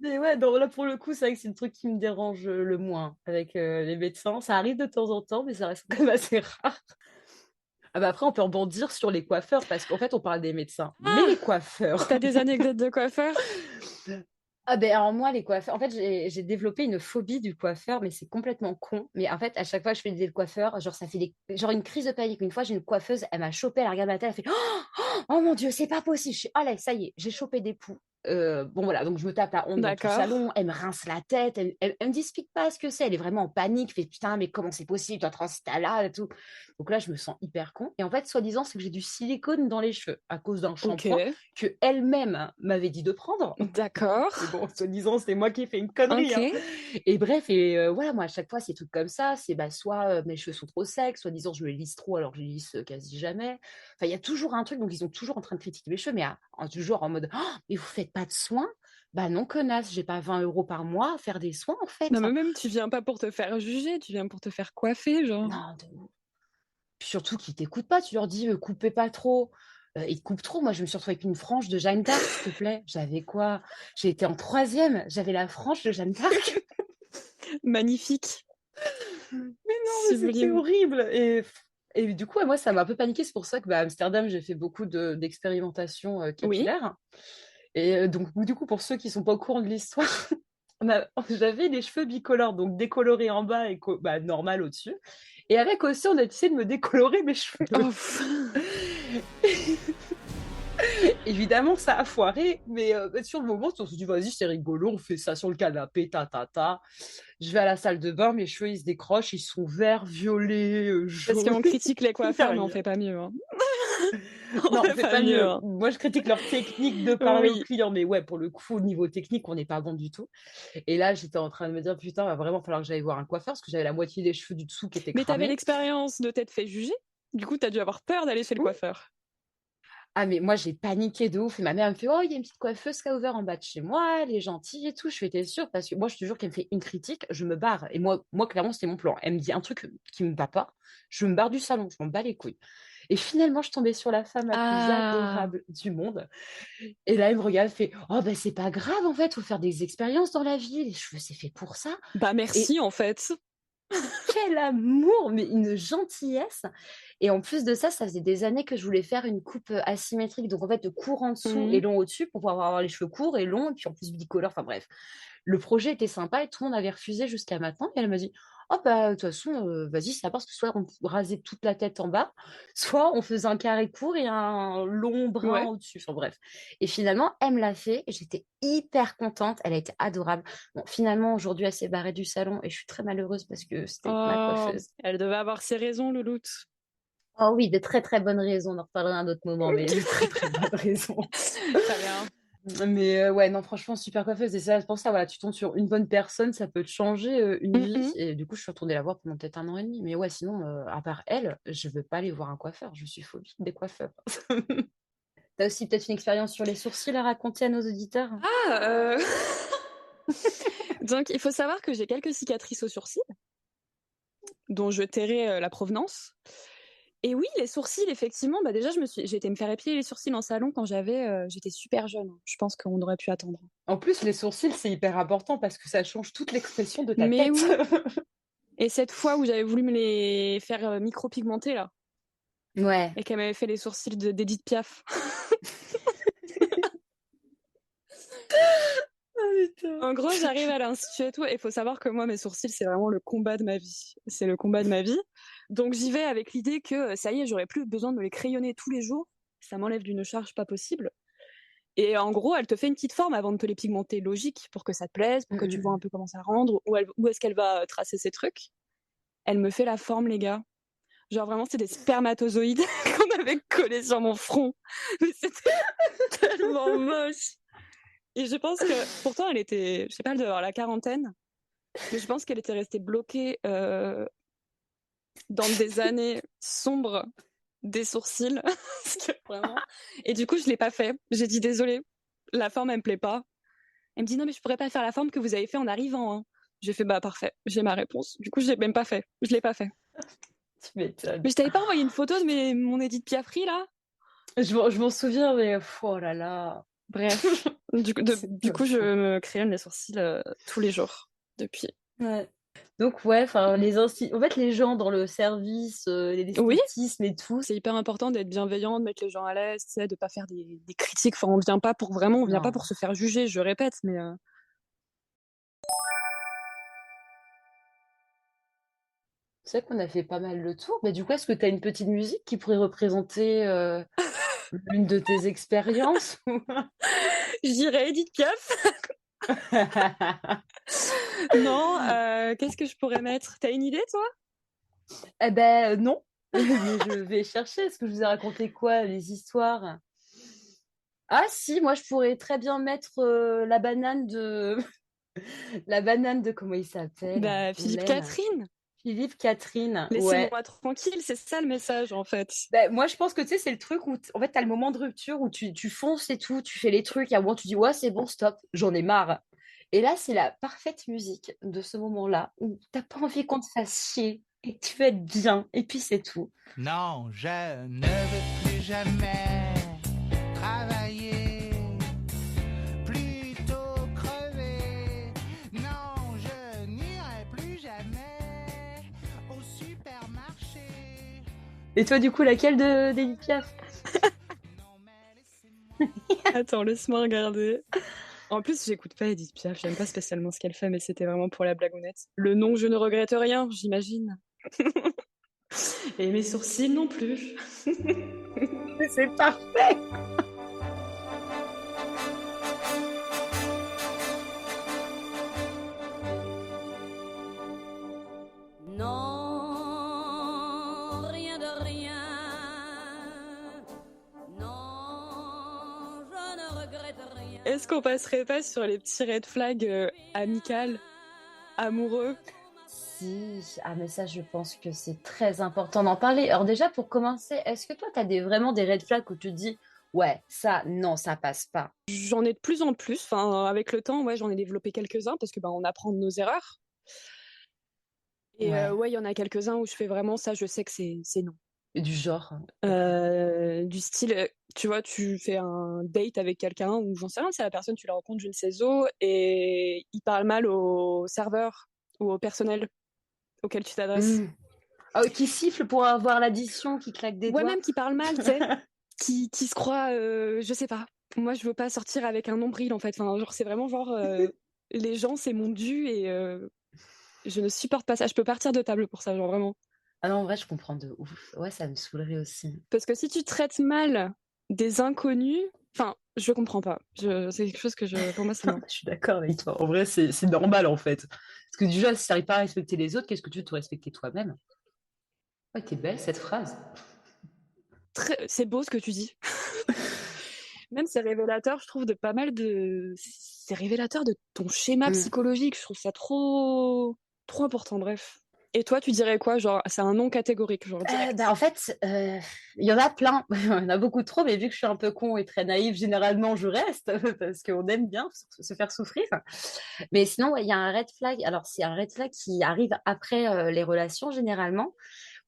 Mais ouais, donc là, pour le coup, c'est vrai que c'est le truc qui me dérange le moins avec les médecins. Ça arrive de temps en temps, mais ça reste quand même assez rare. Ah bah après, on peut rebondir sur les coiffeurs parce qu'en fait, on parle des médecins. Mais Ah les coiffeurs. T'as des anecdotes de coiffeur? Ah ben alors moi les coiffeurs, en fait j'ai développé une phobie du coiffeur, mais c'est complètement con. Mais en fait à chaque fois que je fais le coiffeur, genre ça fait genre une crise de panique. Une fois j'ai une coiffeuse, elle m'a chopé, elle a regardé ma tête, elle fait oh mon Dieu c'est pas possible. Je suis allez ça y est j'ai chopé des poux. Bon voilà donc je me tape la honte dans tout le D'accord. salon, elle me rince la tête, elle me explique pas ce que c'est, elle est vraiment en panique, fait putain mais comment c'est possible toi transita là et tout. Donc là je me sens hyper con. Et en fait soi-disant c'est que j'ai du silicone dans les cheveux à cause d'un Ok. shampoing que elle-même m'avait dit de prendre. D'accord. Mais bon, soi-disant, c'est moi qui ai fait une connerie. Ok. Hein. Et bref, voilà, moi, à chaque fois, c'est des trucs comme ça. C'est bah, soit mes cheveux sont trop secs, soit disant je les lisse trop alors que je les lisse quasi jamais. Enfin, il y a toujours un truc, donc ils sont toujours en train de critiquer mes cheveux, mais toujours en mode mais vous faites pas de soins? Bah non, connasse, j'ai pas 20 € par mois à faire des soins en fait. Non, mais même, tu viens pas pour te faire juger, tu viens pour te faire coiffer, genre. Non, Puis surtout qu'ils t'écoutent pas, tu leur dis coupez pas trop. Ils te coupent trop. Moi, je me suis retrouvée avec une frange de Jeanne d'Arc, s'il te plaît. J'avais quoi? J'ai été en 3e, j'avais la frange de Jeanne d'Arc. Magnifique. Mais non, mais c'était Sublime. horrible. Et du coup, moi, ça m'a un peu paniqué. C'est pour ça que à Amsterdam, j'ai fait beaucoup d'expérimentations Oui. capillaires. Et donc, du coup, pour ceux qui sont pas au courant de l'histoire, j'avais les cheveux bicolores, donc décolorés en bas et normal au-dessus. Et avec aussi, on a essayé de me décolorer mes cheveux. Oh. Évidemment, ça a foiré, mais sur le moment, on se dit, vas-y, c'est rigolo, on fait ça sur le canapé, ta. Je vais à la salle de bain, mes cheveux, ils se décrochent, ils sont verts, violets, Parce qu'on jaunes. critique les coiffeurs, mais on Rien. fait pas mieux. Hein. Non, on fait pas mieux. Hein. Moi, je critique leur technique de parler Oui. aux clients, mais ouais, pour le coup, au niveau technique, on n'est pas bon du tout. Et là, j'étais en train de me dire, putain, va vraiment falloir que j'aille voir un coiffeur, parce que j'avais la moitié des cheveux du dessous qui étaient Mais t'avais cramés. l'expérience de t'être fait juger, du coup, t'as dû avoir peur d'aller chez le Oui. coiffeur. Ah, mais moi, j'ai paniqué de ouf. Et ma mère me fait, oh, il y a une petite coiffeuse qui a ouvert en bas de chez moi, elle est gentille et tout. Je fais, t'es sûre? Parce que moi, je te jure qu'elle me fait une critique, je me barre. Et moi clairement, c'était mon plan. Elle me dit un truc qui me va pas, je me barre du salon, je m'en bats les couilles. Et finalement, je tombais sur la femme la plus Ah, adorable du monde. Et là, elle me regarde, fait, oh, ben, c'est pas grave, en fait, faut faire des expériences dans la vie. Les cheveux, c'est fait pour ça. bah Et merci en fait. quel amour, mais une gentillesse. Et en plus de ça, ça faisait des années que je voulais faire une coupe asymétrique. Donc en fait, de court en dessous et Mhm. long au-dessus pour pouvoir avoir les cheveux courts et longs. Et puis en plus bicolore. Enfin bref, le projet était sympa et tout le monde avait refusé jusqu'à maintenant. Et elle m'a dit, oh bah de toute façon, vas-y, c'est parce que soit on rasait toute la tête en bas, soit on faisait un carré court et un long brun Ouais. au-dessus. Enfin bref. Et finalement, elle me l'a fait. J'étais hyper contente. Elle a été adorable. Bon, finalement, aujourd'hui, elle s'est barrée du salon et je suis très malheureuse parce que c'était ma Oh, coiffeuse. elle devait avoir ses raisons, Louloute. Oh oui, de très très bonnes raisons. On en reparlera à un autre moment, mais de très très bonnes raisons. Très bien. Mais ouais, non, franchement, super coiffeuse. Et ça, pour ça, voilà, tu tombes sur une bonne personne, ça peut te changer une vie. Mhm. Et du coup, je suis retournée la voir pendant peut-être 1 an et demi. Mais ouais, sinon, à part elle, je veux pas aller voir un coiffeur. Je suis phobique des coiffeurs. T'as aussi peut-être une expérience sur les sourcils à raconter à nos auditeurs? Ah, donc il faut savoir que j'ai quelques cicatrices aux sourcils, dont je tairai la provenance. Et oui, les sourcils, effectivement, bah déjà, j'ai été me faire épiler les sourcils en salon quand j'étais super jeune. Je pense qu'on aurait pu attendre. En plus, les sourcils, c'est hyper important parce que ça change toute l'expression de ta Mais tête. oui. Et cette fois où j'avais voulu me les faire micro-pigmenter, là, Ouais. et qu'elle m'avait fait les sourcils d'Edith Piaf. En gros, j'arrive à l'institut et tout, et il faut savoir que moi, mes sourcils, c'est vraiment le combat de ma vie. C'est le combat de ma vie. Donc j'y vais avec l'idée que ça y est, j'aurais plus besoin de me les crayonner tous les jours. Ça m'enlève d'une charge pas possible. Et en gros, elle te fait une petite forme avant de te les pigmenter, logique, pour que ça te plaise, pour que tu vois un peu comment ça rendre, où est-ce qu'elle va tracer ses trucs. Elle me fait la forme, les gars. Genre vraiment, c'était des spermatozoïdes qu'on avait collés sur mon front. Mais c'était tellement moche. Et je pense que, pourtant, elle était, je sais pas, elle devait avoir la quarantaine, mais je pense qu'elle était restée bloquée dans des années sombres des sourcils. Vraiment. Et du coup, je l'ai pas fait. J'ai dit désolé, la forme, elle me plaît pas. Elle me dit non, mais je pourrais pas faire la forme que vous avez fait en arrivant. Hein. J'ai fait bah parfait, j'ai ma réponse. Du coup, je l'ai même pas fait. Je l'ai pas fait. Tu m'étonnes. Mais je t'avais pas envoyé une photo de mon Edith Piafri là. Je m'en souviens, mais oh là là. Bref, C'est du pas coup, je faux. me crayonne les sourcils tous les jours depuis. Ouais. Donc ouais, enfin en fait les gens dans le service, Oui, l'esthétisme et tout. c'est hyper important d'être bienveillant, de mettre les gens à l'aise, tu sais, de pas faire des critiques. Enfin, on vient pas Non. pour se faire juger, je répète, mais C'est vrai qu'on a fait pas mal le tour, mais du coup, est-ce que tu as une petite musique qui pourrait représenter l'une de tes expériences? je dirais Edith Piaf. Non, qu'est-ce que je pourrais mettre? T'as une idée, toi? Eh ben non, mais je vais chercher. Est-ce que je vous ai raconté quoi, les histoires? Ah si, moi je pourrais très bien mettre la banane de la banane de comment il s'appelle? Bah, On Philippe l'aime. Catherine. Philippe Catherine. Ouais. Laissez-moi tranquille, c'est ça le message, en fait. Ben, moi, je pense que tu sais, c'est le truc où en fait, tu as le moment de rupture où tu fonces et tout, tu fais les trucs, et à un moment, tu dis, ouais, c'est bon, stop, j'en ai marre. Et là, c'est la parfaite musique de ce moment-là où t'as pas envie qu'on te fasse chier et tu veux être bien, et puis c'est tout. Non, je ne veux plus jamais travailler, plutôt crever. Non, je n'irai plus jamais au supermarché. Et toi, du coup, laquelle d'Edith Piaf? Non, mais laissez-moi. Attends, laisse-moi regarder. En plus, j'écoute pas Edith Piaf, j'aime pas spécialement ce qu'elle fait, mais c'était vraiment pour la blagounette. Le nom, je ne regrette rien, j'imagine. Et mes sourcils non plus. C'est parfait. Non, rien de rien. Non, je ne regrette rien. Est-ce qu'on passerait pas sur les petits red flags amicales, amoureux? Si, ah mais ça, je pense que c'est très important d'en parler. Alors déjà, pour commencer, est-ce que toi, tu as vraiment des red flags où tu te dis, Ouais, ça, non, ça passe pas. J'en ai de plus en plus. Enfin, avec le temps, ouais, j'en ai développé quelques-uns parce que on apprend de nos erreurs. Et Ouais. ouais, il y en a quelques-uns où je fais vraiment ça, je sais que c'est non. Du genre. Du style, tu vois, tu fais un date avec quelqu'un ou j'en sais rien, c'est la personne, tu la rencontres, je ne sais où, et il parle mal au serveur ou au personnel auquel tu t'adresses. Qui siffle pour avoir l'addition, qui claque des Ouais, doigts. même qui parle mal, tu sais, qui se croit, je sais pas. Moi, je veux pas sortir avec un nombril, en fait. Enfin, genre, c'est vraiment genre, les gens, c'est mon dû et je ne supporte pas ça. Je peux partir de table pour ça, genre vraiment. Ah non, en vrai, je comprends de ouf. Ouais, ça me saoulerait aussi. Parce que si tu traites mal des inconnus, enfin, je comprends pas. C'est quelque chose que pour moi, c'est non. Je suis d'accord avec toi. En vrai, c'est normal, en fait. Parce que déjà, si tu n'arrives pas à respecter les autres, qu'est-ce que tu veux te respecter toi-même? Ouais, t'es belle, cette phrase. C'est beau ce que tu dis. Même c'est révélateur, je trouve, de pas mal de. C'est révélateur de ton schéma psychologique. Je trouve ça trop important. Bref. Et toi, tu dirais quoi? Genre, c'est un non catégorique, genre direct. En fait, il y en a plein. Il y en a beaucoup trop, mais vu que je suis un peu con et très naïve, généralement, je reste parce qu'on aime bien se faire souffrir. Mais sinon, ouais, il y a un red flag. Alors, c'est un red flag qui arrive après les relations, généralement,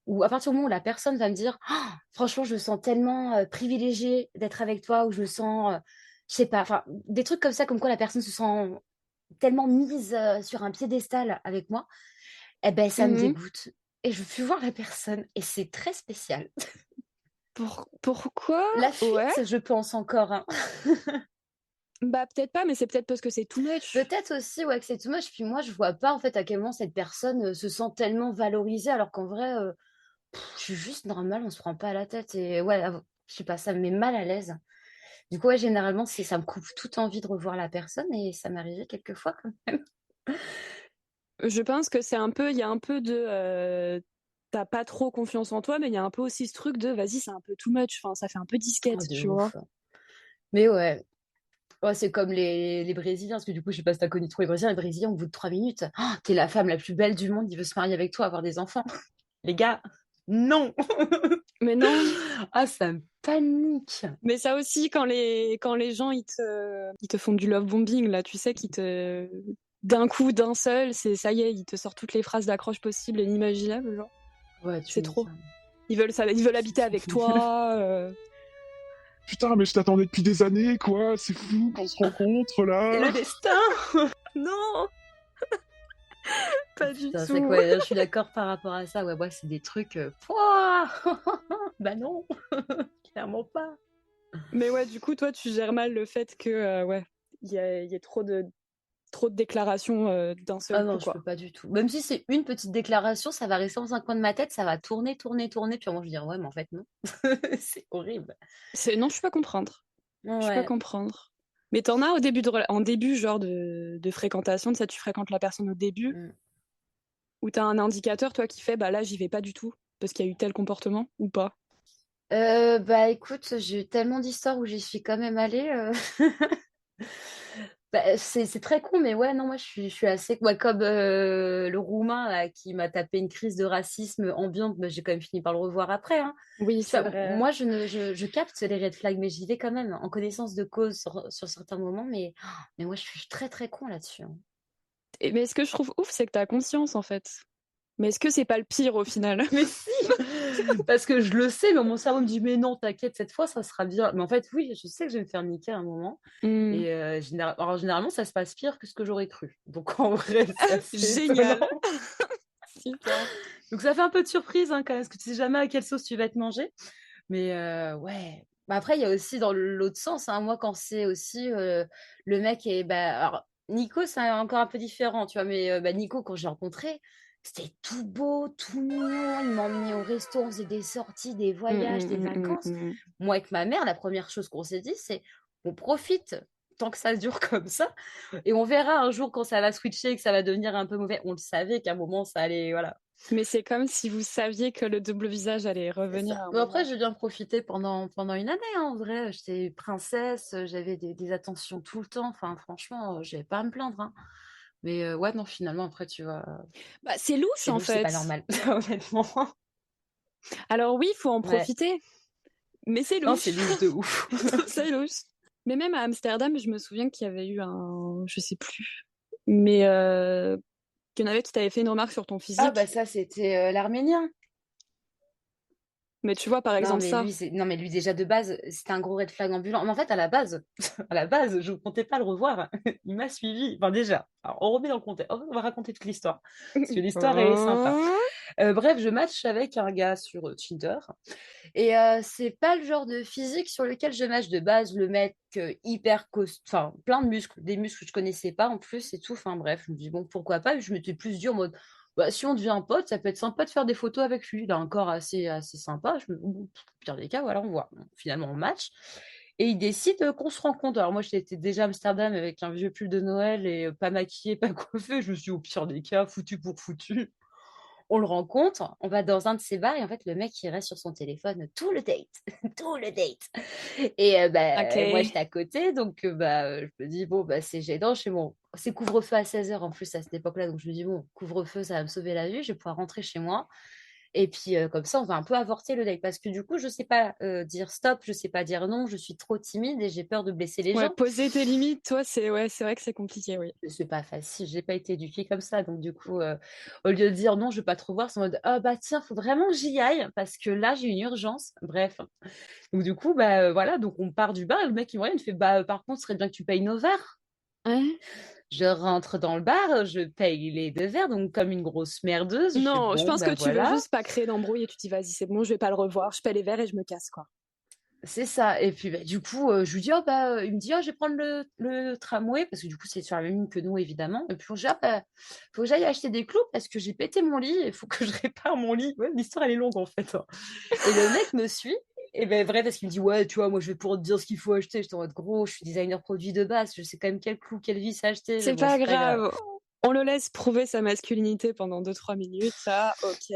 où à partir du moment où la personne va me dire oh, franchement, je me sens tellement privilégiée d'être avec toi, ou je me sens, je sais pas, enfin, des trucs comme ça, comme quoi la personne se sent tellement mise sur un piédestal avec moi, eh ben, ça me dégoûte. Et je veux plus voir la personne. Et c'est très spécial. Pourquoi? La fuite, ouais. je pense encore. Hein. Bah, peut-être pas, mais c'est peut-être parce que c'est too much. Peut-être aussi, ouais, que c'est too much. Puis moi, je vois pas, en fait, à quel moment cette personne se sent tellement valorisée, alors qu'en vrai, je suis juste normale, on se prend pas à la tête. Et ouais, je sais pas, ça me met mal à l'aise. Du coup, ouais, généralement, ça me coupe toute envie de revoir la personne, et ça m'est arrivé quelques fois quand même. Je pense que il y a un peu de t'as pas trop confiance en toi, mais il y a un peu aussi ce truc de vas-y, c'est un peu too much, enfin, ça fait un peu disquette, Oh, de tu ouf. vois. Mais ouais. Ouais, c'est comme les Brésiliens, parce que du coup, je sais pas si t'as connu trop les Brésiliens, au bout de 3 minutes, oh, t'es la femme la plus belle du monde, il veut se marier avec toi, avoir des enfants. Les gars, non. Mais non. Ah, ça me panique. Mais ça aussi, quand les gens, ils te font du love bombing, là, tu sais, d'un coup, d'un seul, ça y est, ils te sortent toutes les phrases d'accroche possibles et inimaginables, genre. Ouais, c'est trop. Ils veulent habiter avec toi. Putain, mais je t'attendais depuis des années, quoi. C'est fou qu'on se rencontre, là. C'est le destin. Non. Pas du Putain, tout. c'est quoi, je suis d'accord par rapport à ça. Ouais, c'est des trucs. Pouah bah non, clairement pas. Mais ouais, du coup, toi, tu gères mal le fait que, ouais, il y a trop de déclarations d'un seul Ah coup, non, quoi. je peux pas du tout. Même si c'est une petite déclaration, ça va rester dans un coin de ma tête, ça va tourner. Puis moi, je vais dire, ouais, mais en fait, non. C'est horrible. Non, je peux pas comprendre. Ouais. Je peux comprendre. Mais t'en as en début, genre de fréquentation, de ça, tu fréquentes la personne au début, où t'as un indicateur, toi, qui fait, bah là, j'y vais pas du tout, parce qu'il y a eu tel comportement, ou pas? Bah écoute, j'ai eu tellement d'histoires où j'y suis quand même allée. Bah, c'est très con, mais ouais, non, moi je suis assez. Ouais, comme le Roumain là, qui m'a tapé une crise de racisme ambiante, bah, j'ai quand même fini par le revoir après. Hein. Oui, Tu vois, c'est vrai. moi je capte les red flags, mais j'y vais quand même en connaissance de cause sur certains moments, mais moi je suis très très con là-dessus. Hein. Mais ce que je trouve ouf, c'est que t'as conscience, en fait. Mais est-ce que c'est pas le pire, au final? Mais si. Parce que je le sais, mais mon cerveau me dit mais non, t'inquiète, cette fois ça sera bien. Mais en fait, oui, je sais que je vais me faire niquer à un moment. Et alors, généralement, ça se passe pire que ce que j'aurais cru. Donc en vrai, c'est assez génial. Super. Donc ça fait un peu de surprise hein, quand même, parce que tu sais jamais à quelle sauce tu vas te manger. Mais ouais. Bah, après, il y a aussi dans l'autre sens. Hein, moi, quand c'est aussi le mec et alors, Nico, c'est encore un peu différent, tu vois. Mais Nico, quand j'ai rencontré, c'était tout beau, tout mignon. Il m'a emmené au resto, on faisait des sorties, des voyages, des vacances. Moi, avec ma mère, la première chose qu'on s'est dit, c'est on profite tant que ça dure comme ça. Et on verra un jour quand ça va switcher, que ça va devenir un peu mauvais. On le savait qu'à un moment, ça allait. Voilà. Mais c'est comme si vous saviez que le double visage allait revenir. Mais après, j'ai bien profité pendant une année. Hein, en vrai, j'étais princesse, j'avais des attentions tout le temps. Enfin, franchement, j'avais pas à me plaindre. Hein. Mais ouais, non, finalement, après, tu vois. Bah, c'est louche, en fait. C'est pas normal, honnêtement. Alors oui, il faut en profiter. Mais c'est Non, louche. c'est louche de ouf. C'est louche. Mais même à Amsterdam, je me souviens qu'il y avait eu je sais plus, mais qu'il y en avait qui t'avaient fait une remarque sur ton Ah, physique. bah ça, c'était l'Arménien. Mais tu vois, par Non, exemple, mais ça. lui, non, mais lui, déjà, de base, c'était un gros red flag ambulant. Mais en fait, à la base, je ne comptais pas le revoir. Il m'a suivi. Enfin, déjà, alors, on remet dans le contexte. On va raconter toute l'histoire. Parce que l'histoire, elle est sympa. Bref, je match avec un gars sur Tinder. Et c'est pas le genre de physique sur lequel je match de base. Le mec hyper costaud, enfin, plein de muscles, des muscles que je connaissais pas en plus et tout. Enfin, bref, je me dis, bon, pourquoi pas. Je m'étais plus dit en mode, bah, si on devient pote, ça peut être sympa de faire des photos avec lui. Il a un corps assez sympa. Je me dis, bon, au pire des cas, voilà, on voit. Bon, finalement, on match. Et il décide qu'on se rencontre. Alors moi, j'étais déjà à Amsterdam avec un vieux pull de Noël et pas maquillée, pas coiffée. Je me suis dit, au pire des cas, foutu pour foutu. On le rencontre, on va dans un de ces bars et en fait, le mec, il reste sur son téléphone tout le date. Tout le date. Et moi, Ok. j'étais à côté, donc je me dis, bon, c'est gênant chez moi. C'est couvre-feu à 16h en plus à cette époque-là, donc je me dis, bon, couvre-feu, ça va me sauver la vie, je vais pouvoir rentrer chez moi. Et puis, comme ça, on va un peu avorter le date. Parce que du coup, je sais pas dire stop, je sais pas dire non, je suis trop timide et j'ai peur de blesser les Ouais, gens. poser tes limites, toi, c'est vrai que c'est compliqué, oui. C'est pas facile, j'ai pas été éduquée comme ça. Donc, du coup, au lieu de dire non, je veux pas te revoir, c'est en mode ah bah tiens, faut vraiment que j'y aille parce que là, j'ai une urgence. Bref. Donc, du coup, voilà, donc on part du bar et le mec, il me regarde, il me fait bah par contre, ce serait bien que tu payes nos verres. Ouais. Je rentre dans le bar, je paye les 2 verres, donc comme une grosse merdeuse, je fais Non, je bon, pense que tu veux voilà. juste pas créer d'embrouille et tu dis, vas-y, c'est bon, je vais pas le revoir, je paie les verres et je me casse, quoi. C'est ça. Et puis, du coup, je lui dis, il me dit, je vais prendre le tramway, parce que du coup, c'est sur la même ligne que nous, évidemment. Et puis, on dit, faut que j'aille acheter des clous parce que j'ai pété mon lit, il faut que je répare mon lit. Ouais, l'histoire, elle est longue, en fait, hein. Et le mec me suit. Et vrai, parce qu'il me dit, ouais, tu vois, moi, je vais pouvoir te dire ce qu'il faut acheter. J'étais en mode, gros, je suis designer produit de base, je sais quand même quel clou, quelle vis acheter. Mais C'est bon, pas c'est pas grave. grave. On le laisse prouver sa masculinité pendant 2-3 minutes, ça, ok.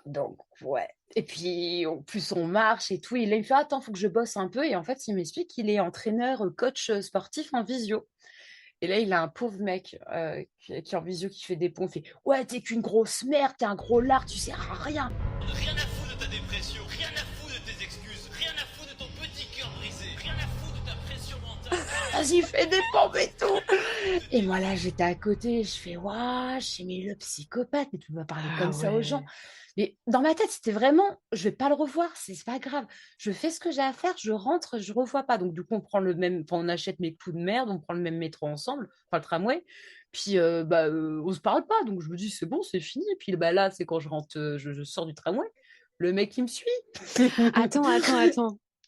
Donc, ouais. Et puis, en plus, on marche et tout. Et là, il me fait, attends, faut que je bosse un peu. Et en fait, il m'explique qu'il est entraîneur, coach sportif en visio. Et là, il a un pauvre mec qui est en visio, qui fait des ponts. Il fait, ouais, t'es qu'une grosse merde, t'es un gros lard, tu sers à rien. Rien à foutre de ta dépression, rien à foutre de tes excuses, rien à foutre de ton petit cœur brisé, rien à foutre de ta pression mentale. Vas-y, fais des pompes et tout. Et moi, là, j'étais à côté. Je fais, waouh, j'ai mis le psychopathe. Mais tu vas parler comme ça aux gens. Mais dans ma tête, c'était vraiment, je vais pas le revoir, c'est pas grave. Je fais ce que j'ai à faire, je rentre, je revois pas. Donc, du coup, on prend le même, enfin, on achète mes clous de merde, on prend le même métro ensemble, enfin, le tramway. Puis, on se parle pas. Donc, je me dis, c'est bon, c'est fini. Puis, là, c'est quand je rentre, je sors du tramway. Le mec, il me suit. Attends.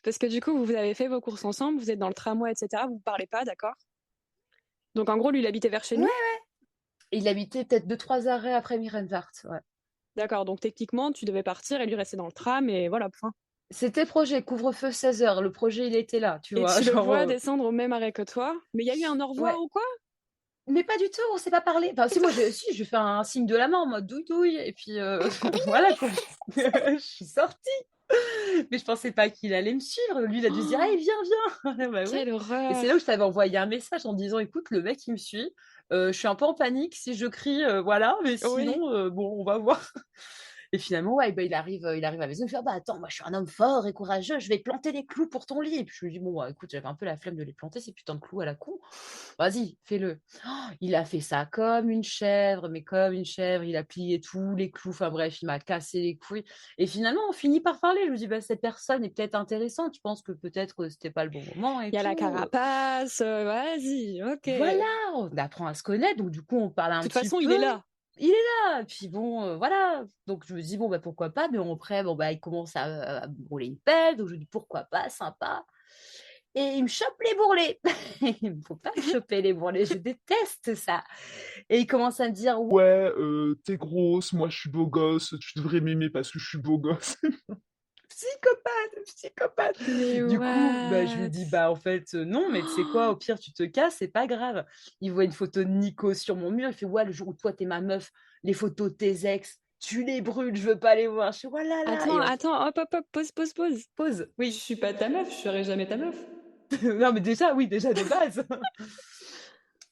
Parce que du coup, vous avez fait vos courses ensemble, vous êtes dans le tramway, etc. Vous parlez pas, d'accord? Donc en gros, lui, il habitait vers chez nous? Ouais. Il habitait peut-être 2-3 arrêts après Mirenvart, ouais. D'accord, donc techniquement, tu devais partir et lui rester dans le tram et voilà, point. C'était projet, couvre-feu 16h. Le projet, il était là, tu Et vois. tu le Genre, vois descendre au même arrêt que toi, mais il y a eu un au revoir ouais. ou quoi? Mais pas du tout, on s'est pas parlé. Enfin, si, moi, je fais un signe de la main en mode douille douille. Et puis, voilà, quoi. Je suis sortie. Mais je pensais pas qu'il allait me suivre. Lui, il a dû se dire, hey, viens. Bah, ouais. Quelle Et horreur! c'est là où je t'avais envoyé un message en disant, écoute, le mec, il me suit. Je suis un peu en panique. Si je crie, voilà. Mais Oui. sinon, bon, on va voir. Et finalement, ouais, il arrive à la maison, il fait, attends, moi je suis un homme fort et courageux, je vais planter les clous pour ton lit. Et puis je lui dis, bon, écoute, j'avais un peu la flemme de les planter, ces putains de clous à la con. Vas-y, fais-le. Oh, il a fait ça comme une chèvre, mais comme une chèvre, il a plié tous les clous, enfin bref, il m'a cassé les couilles. Et finalement, on finit par parler. Je me dis, cette personne est peut-être intéressante, je pense que peut-être que c'était pas le bon moment. Il y a la carapace, vas-y, ok. Voilà, on apprend à se connaître, donc du coup, on parle un De toute petit façon, peu. il est là. Il est là, puis bon, voilà. Donc je me dis, bon, pourquoi pas, mais après, il commence à me rouler une pelle, donc je dis, pourquoi pas, sympa. Et il me chope les bourrelets. Il ne faut pas me choper les bourrelets, je déteste ça. Et il commence à me dire, Ouais, t'es grosse, moi je suis beau gosse, tu devrais m'aimer parce que je suis beau gosse. psychopathe. Mais Du coup, je lui what? dis, en fait, non, mais tu sais quoi, au pire, tu te casses, c'est pas grave. Il voit une photo de Nico sur mon mur, il fait, ouais, le jour où toi, t'es ma meuf, les photos de tes ex, tu les brûles, je veux pas les voir. Je fais, voilà, là. Attends, hop, pause. Pause. Oui, je suis pas ta meuf, je serai jamais ta meuf. Non, mais déjà, oui, déjà de base.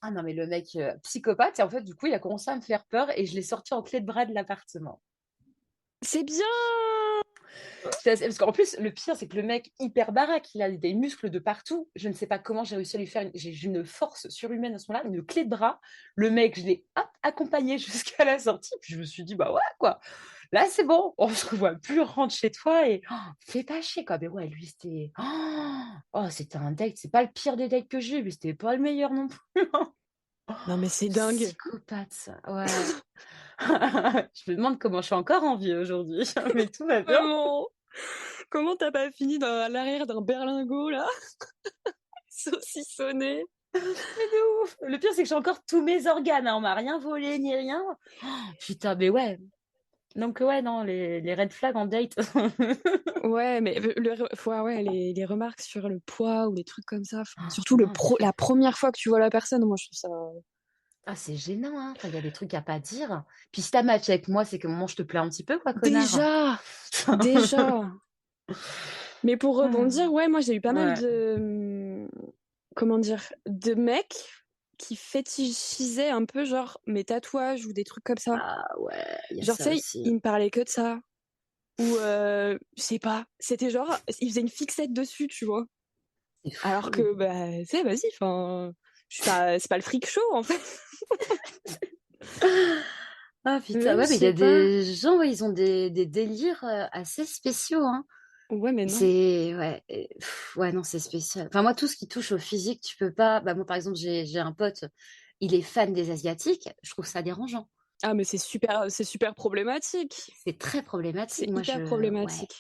Ah non, mais le mec, psychopathe, et en fait, du coup, il a commencé à me faire peur et je l'ai sorti en clé de bras de l'appartement. C'est bien! Parce qu'en plus, le pire, c'est que le mec hyper baraque, il a des muscles de partout. Je ne sais pas comment j'ai réussi à lui faire. J'ai une force surhumaine à ce moment-là, une clé de bras. Le mec, je l'ai accompagné jusqu'à la sortie. Puis je me suis dit, bah ouais, quoi. Là, c'est bon. On se revoit plus, rentre chez toi et fais pas chier, quoi. Mais ouais, lui, c'était. Oh, c'était un date. C'est pas le pire des dates que j'ai eu, mais c'était pas le meilleur non plus. Non, mais c'est dingue. Psychopathe, ça. Ouais. Je me demande comment je suis encore en vie aujourd'hui. Mais tout va bien. Comment t'as pas fini à l'arrière d'un berlingot, là? Saucissonné. Mais de ouf. Le pire, c'est que j'ai encore tous mes organes. Hein. On m'a rien volé ni rien. Putain, mais ouais. Donc, ouais, non, les red flags en date. Ouais, mais les remarques sur le poids ou des trucs comme ça. Surtout la première fois que tu vois la personne, moi, je trouve ça. Ah, c'est gênant, hein. Il y a des trucs à pas dire. Puis si t'as match avec moi, c'est que moment je te plais un petit peu, quoi, connard. Déjà. Mais pour rebondir, ouais, moi, j'ai eu pas mal de. Comment dire? De mecs qui fétichisaient un peu, genre, mes tatouages ou des trucs comme ça. Ah ouais, genre, tu sais, ils me parlaient que de ça. Ou, je sais pas, c'était genre, ils faisaient une fixette dessus, tu vois. Alors que, bah, tu sais, vas-y, enfin, c'est pas le freak show, en fait. Ah putain, ouais, mais il y a des gens, ouais, ils ont des délires assez spéciaux, hein. Ouais, mais non. Ouais, non, c'est spécial. Enfin, moi, tout ce qui touche au physique, tu peux pas. Bah, moi, par exemple, j'ai un pote, il est fan des Asiatiques. Je trouve ça dérangeant. Ah, mais c'est super problématique. C'est très problématique. C'est hyper problématique.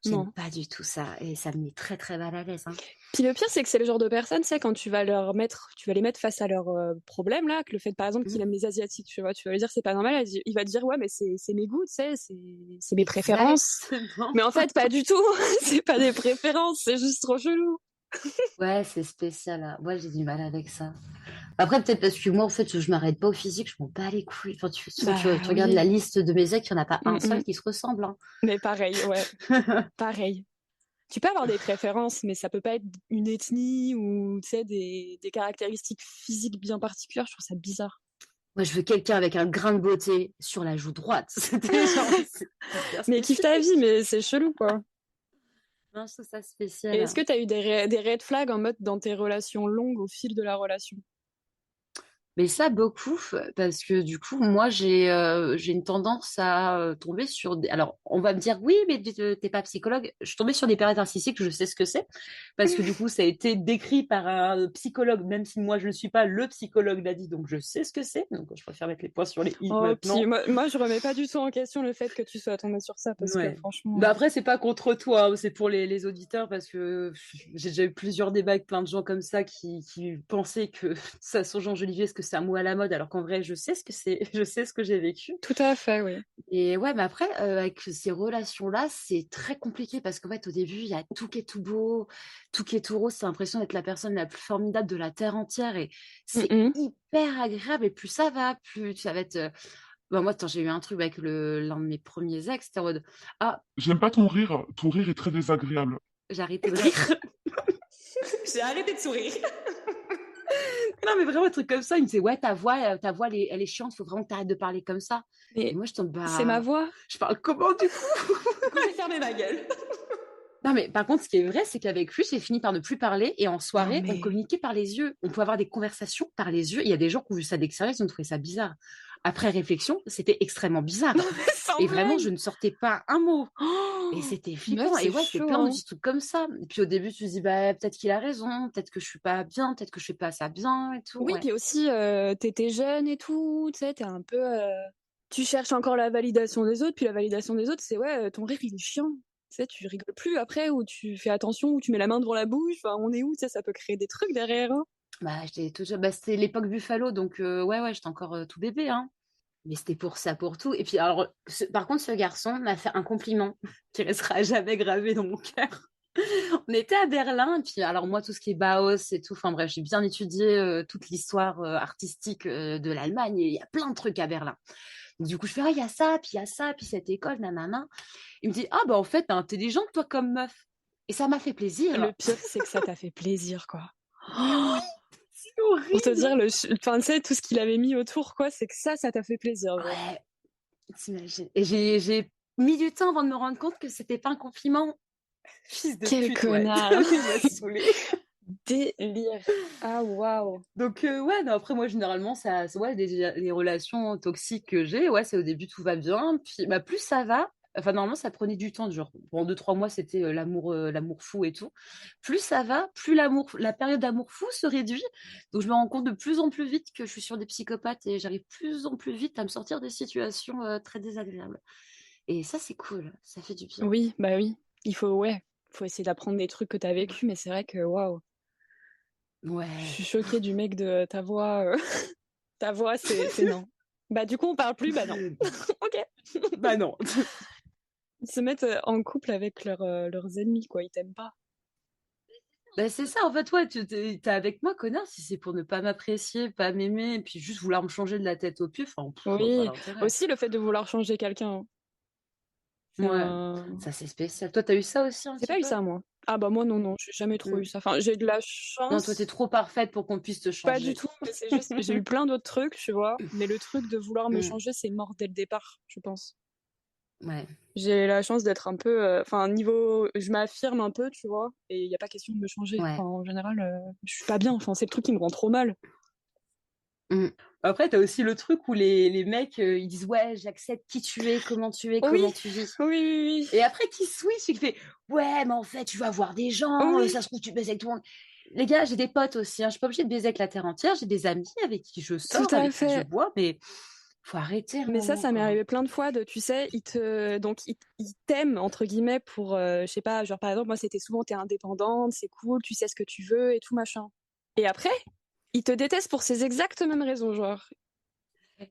J'aime pas du tout ça. Et ça me met très, très mal à l'aise. Hein. Puis le pire, c'est que c'est le genre de personne, tu sais, quand tu vas les mettre face à leurs problèmes, là, que le fait, par exemple, qu'il aime les Asiatiques, tu vois, tu vas lui dire c'est pas normal, il va te dire ouais, mais c'est mes goûts, tu sais, c'est mes préférences. Mais en fait, pas du tout. C'est pas des préférences, c'est juste trop chelou. Ouais, c'est spécial. Là. Moi, j'ai du mal avec ça. Après, peut-être parce que moi, en fait, je m'arrête pas au physique, je m'en bats les couilles. Enfin, tu regardes la liste de mes ex, il n'y en a pas un seul qui se ressemble. Hein. Mais pareil, ouais. Pareil. Tu peux avoir des préférences, mais ça peut pas être une ethnie ou tu sais, des caractéristiques physiques bien particulières. Je trouve ça bizarre. Moi, je veux quelqu'un avec un grain de beauté sur la joue droite. Mais kiffe ta vie, mais c'est chelou, quoi. Non, je trouve ça spécial. Et est-ce que tu as eu des red flags en mode dans tes relations longues au fil de la relation? Mais ça, beaucoup, parce que du coup, moi, j'ai une tendance à tomber sur des... Alors, on va me dire, oui, mais t'es pas psychologue. Je suis tombée sur des périodes narcissiques, je sais ce que c'est, parce que du coup, ça a été décrit par un psychologue, même si moi, je ne suis pas le psychologue l'a dit, donc je sais ce que c'est. Donc, je préfère mettre les points sur les i maintenant. Puis moi, je remets pas du tout en question le fait que tu sois tombée sur ça, parce que franchement... Bah après, c'est pas contre toi, c'est pour les auditeurs, parce que j'ai déjà eu plusieurs débats avec plein de gens comme ça qui pensaient que ça, sur Jean Jolivet, est-ce que c'est un mot à la mode, alors qu'en vrai, je sais ce que c'est, je sais ce que j'ai vécu. Tout à fait, oui. Et ouais, mais après, avec ces relations-là, c'est très compliqué, parce qu'en fait, au début, il y a tout qui est tout beau, tout qui est tout rose, c'est l'impression d'être la personne la plus formidable de la Terre entière, et c'est hyper agréable, et plus ça va, plus ça va être... Bah moi, j'ai eu un truc avec l'un de mes premiers ex, c'était en mode « Ah, J'aime pas ton rire est très désagréable. » j'ai arrêté de rire. J'ai arrêté de sourire. Non, mais vraiment, un truc comme ça, il me disait « Ouais, ta voix, elle est chiante, faut vraiment que t'arrêtes de parler comme ça. » Et moi, je tombe, bah... C'est ma voix. Je parle comment, du coup? J'ai fermé ma gueule. Non, mais par contre, ce qui est vrai, c'est qu'avec lui, j'ai fini par ne plus parler, et en soirée, on communiquait par les yeux. On pouvait avoir des conversations par les yeux. Il y a des gens qui ont vu ça d'extérieur, ils ont trouvé ça bizarre. Après réflexion, c'était extrêmement bizarre. Et vraiment, je ne sortais pas un mot. Et c'était flippant. Et ouais, c'est plein de petits trucs comme ça. Et puis au début, tu te dis, bah, peut-être qu'il a raison, peut-être que je suis pas bien, peut-être que je fais pas ça bien et tout. Oui, puis aussi, t'étais jeune et tout, tu sais, t'es un peu... Tu cherches encore la validation des autres, puis la validation des autres, c'est ouais, ton rire, il est chiant. Tu sais, tu rigoles plus après, ou tu fais attention, ou tu mets la main devant la bouche. Enfin, on est où, tu sais, ça peut créer des trucs derrière. Hein. Bah, c'était l'époque Buffalo, donc ouais, j'étais encore tout bébé, hein. Mais c'était pour ça, pour tout. Et puis, alors, par contre, ce garçon m'a fait un compliment qui restera jamais gravé dans mon cœur. On était à Berlin, et puis, alors moi, tout ce qui est Bauhaus et tout, enfin bref, j'ai bien étudié toute l'histoire artistique de l'Allemagne, et il y a plein de trucs à Berlin. Donc, du coup, je fais, il y a ça, puis cette école, nanana. Il me dit, ah, bah, en fait, t'es intelligente, toi, comme meuf. Et ça m'a fait plaisir. Le pire, c'est que ça t'a fait plaisir, quoi. Oui, c'est horrible. Pour te dire, enfin, tu sais, tout ce qu'il avait mis autour, quoi, c'est que ça t'a fait plaisir. Ouais, t'imagines. Et j'ai mis du temps avant de me rendre compte que c'était pas un compliment. Fils de Quel pute, connard. ouais. Il m'a saoulé. Délire. Ah, waouh. Donc, ouais, non, après, moi, généralement, ouais, les relations toxiques que j'ai, ouais, c'est au début, tout va bien. Puis, bah, plus ça va, enfin, normalement, ça prenait du temps. Genre, pendant 2-3 mois, c'était l'amour fou et tout. Plus ça va, plus la période d'amour fou se réduit. Donc, je me rends compte de plus en plus vite que je suis sur des psychopathes et j'arrive plus en plus vite à me sortir des situations très désagréables. Et ça, c'est cool. Ça fait du bien. Oui, bah oui. Faut essayer d'apprendre des trucs que t'as vécu, mais c'est vrai que, waouh. Je Ouais. suis choquée du mec de ta voix. Ta voix, c'est non. Bah, du coup, on parle plus, bah non. Ok. Bah, non. Ils se mettent en couple avec leurs ennemis, quoi. Ils t'aiment pas. Bah, c'est ça, en fait, ouais, t'es avec moi, connard, si c'est pour ne pas m'apprécier, pas m'aimer, et puis juste vouloir me changer de la tête aux pieds, enfin, je vois pas Oui, l'intérêt. aussi le fait de vouloir changer quelqu'un. Hein. C'est Ouais, un- ça c'est spécial. Toi, t'as eu ça aussi un J'ai petit pas eu peu? ça, moi. Ah bah moi, non, j'ai jamais trop eu ça. Enfin, j'ai de la Non, toi, t'es chance. trop parfaite pour qu'on puisse te Pas du changer. tout, mais c'est juste, j'ai eu plein d'autres trucs, tu vois. Mais le truc de vouloir me Mm. changer, c'est mort dès le départ, je pense. Ouais. J'ai la chance d'être un peu, enfin, niveau, je m'affirme un peu, tu vois, et il n'y a pas question de me changer. Ouais. Enfin, en général, je suis pas bien. Enfin, c'est le truc qui me rend trop mal. Mm. Après, t'as aussi le truc où les mecs, ils disent, ouais, j'accepte qui tu es, comment tu es, Oui. comment tu vis. Oui. Et après, qui switch, il fait, ouais, mais en fait, tu vas voir des gens, Oui. ça se trouve, tu baises avec tout le monde. Les gars, j'ai des potes aussi, hein, je suis pas obligée de baiser avec la terre entière, j'ai des amis avec qui je sors, à avec qui je fait. bois, mais faut arrêter un Mais moment, ça m'est quoi. arrivé plein de fois tu sais, ils t'aiment, entre guillemets, pour, je sais pas, genre par exemple, moi c'était souvent t'es indépendante, c'est cool, tu sais ce que tu veux et tout machin. Et après, ils te détestent pour ces exactes mêmes raisons, genre.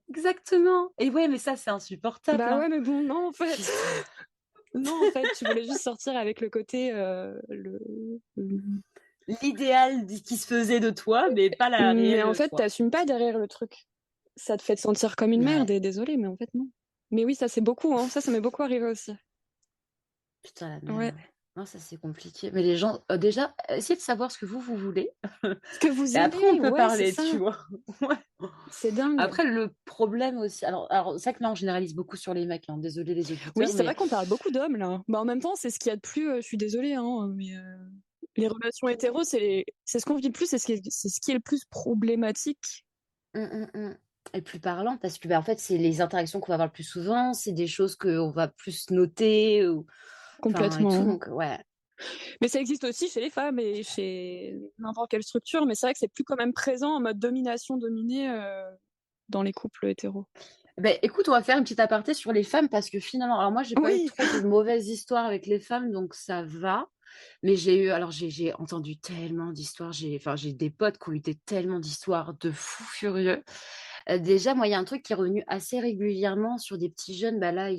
Exactement. Et ouais, mais ça, c'est insupportable, Bah hein. ouais, mais bon, non, en fait. Non, en fait, tu voulais juste sortir avec le côté, L'idéal qui se faisait de toi, mais pas la Mais en réelle fait, toi. t'assumes pas derrière le truc. Ça te fait te sentir comme une merde Ouais. et désolée, mais en fait, non. Mais oui, ça c'est beaucoup, hein. Ça m'est beaucoup arrivé aussi. Putain, la merde. Ouais. Non, ça, c'est compliqué. Mais les gens, déjà, essayez de savoir ce que vous voulez. Ce que vous Et après, on aimez, peut ouais, c'est parler, ça. tu vois. Ouais. C'est dingue. Après, le problème aussi. Alors c'est vrai que là, on généralise beaucoup sur les mecs, hein. Désolé les Oui, auditeurs, c'est mais vrai qu'on parle beaucoup d'hommes là. Bah, en même temps, c'est ce qu'il y a de plus. Je suis désolée, hein, mais les relations hétéros, c'est ce qu'on vit le plus, c'est ce qui est le plus problématique. Et plus parlant, parce que, bah, en fait, c'est les interactions qu'on va avoir le plus souvent, c'est des choses qu'on va plus noter, ou... enfin, et tout. Complètement. Donc, ouais. Mais ça existe aussi chez les femmes et chez n'importe quelle structure, mais c'est vrai que c'est plus quand même présent en mode domination-dominée dans les couples hétéros. Ben, écoute, on va faire une petite aparté sur les femmes parce que finalement, alors moi, j'ai pas eu Oui. trop de mauvaises histoires avec les femmes, donc ça va. Mais j'ai entendu tellement d'histoires. J'ai des potes qui ont eu tellement d'histoires de fous furieux. Déjà, moi, il y a un truc qui est revenu assez régulièrement sur des petits jeunes. Bah là,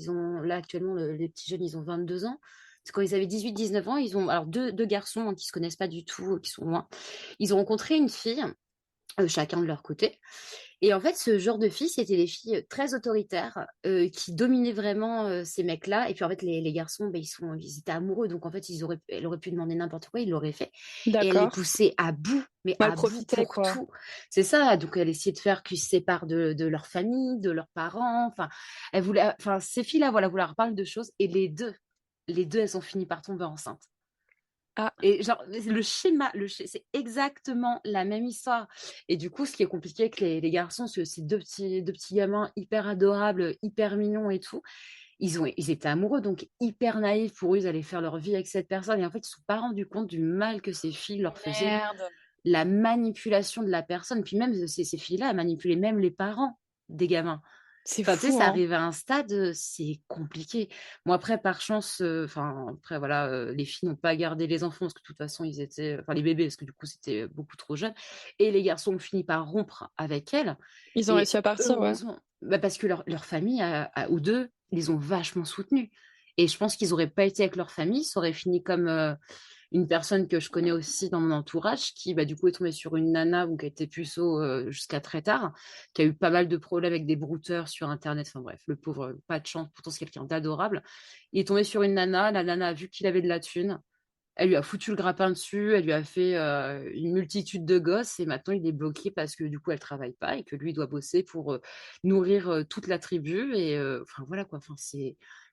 actuellement, les petits jeunes, ils ont 22 ans. Parce que quand ils avaient 18-19 ans, ils ont, alors deux garçons, hein, qui se connaissent pas du tout, qui sont loin. Ils ont rencontré une fille, chacun de leur côté. Et en fait, ce genre de filles, c'était des filles très autoritaires qui dominaient vraiment ces mecs-là. Et puis en fait, les garçons, ben, ils étaient amoureux. Donc en fait, elle aurait pu demander n'importe quoi, ils l'auraient fait. Et elle les D'accord. poussait à bout, mais Elle à bout profitait, pour quoi. tout. C'est ça. Donc elle essayait de faire qu'ils se séparent de leur famille, de leurs parents. Enfin, ces filles-là, voilà, vous leur parlez de choses. Et les deux, elles ont fini par tomber enceintes. Ah, Et genre, le schéma, c'est exactement la même histoire. Et du coup, ce qui est compliqué avec les garçons, c'est ces deux petits gamins hyper adorables, hyper mignons et tout. Ils étaient amoureux, donc hyper naïfs. Pour eux, ils allaient faire leur vie avec cette personne. Et en fait, ils ne se sont pas rendus compte du mal que ces filles leur faisaient, merde. la manipulation de la personne. Puis même, ces filles-là, elles manipulaient même les parents des gamins. C'est Enfin, tu sais, fou, ça hein. arrive à un stade, c'est compliqué. Moi, après, par chance, après, voilà, les filles n'ont pas gardé les enfants parce que de toute façon, ils étaient, enfin, les bébés, parce que du coup, c'était beaucoup trop jeune. Et les garçons ont fini par rompre avec elles. Ils ont Et réussi à partir, ouais. heureusement, bah, parce que leur famille, ou deux, ils les ont vachement soutenus. Et je pense qu'ils n'auraient pas été avec leur famille, ça aurait fini comme une personne que je connais aussi dans mon entourage qui, bah, du coup, est tombée sur une nana ou qui a été puceau jusqu'à très tard, qui a eu pas mal de problèmes avec des brouteurs sur Internet. Enfin bref, le pauvre, pas de chance, pourtant c'est quelqu'un d'adorable. Il est tombé sur une nana, la nana a vu qu'il avait de la thune, elle lui a foutu le grappin dessus, elle lui a fait une multitude de gosses et maintenant il est bloqué parce que du coup elle travaille pas et que lui doit bosser pour nourrir toute la tribu et enfin voilà quoi, enfin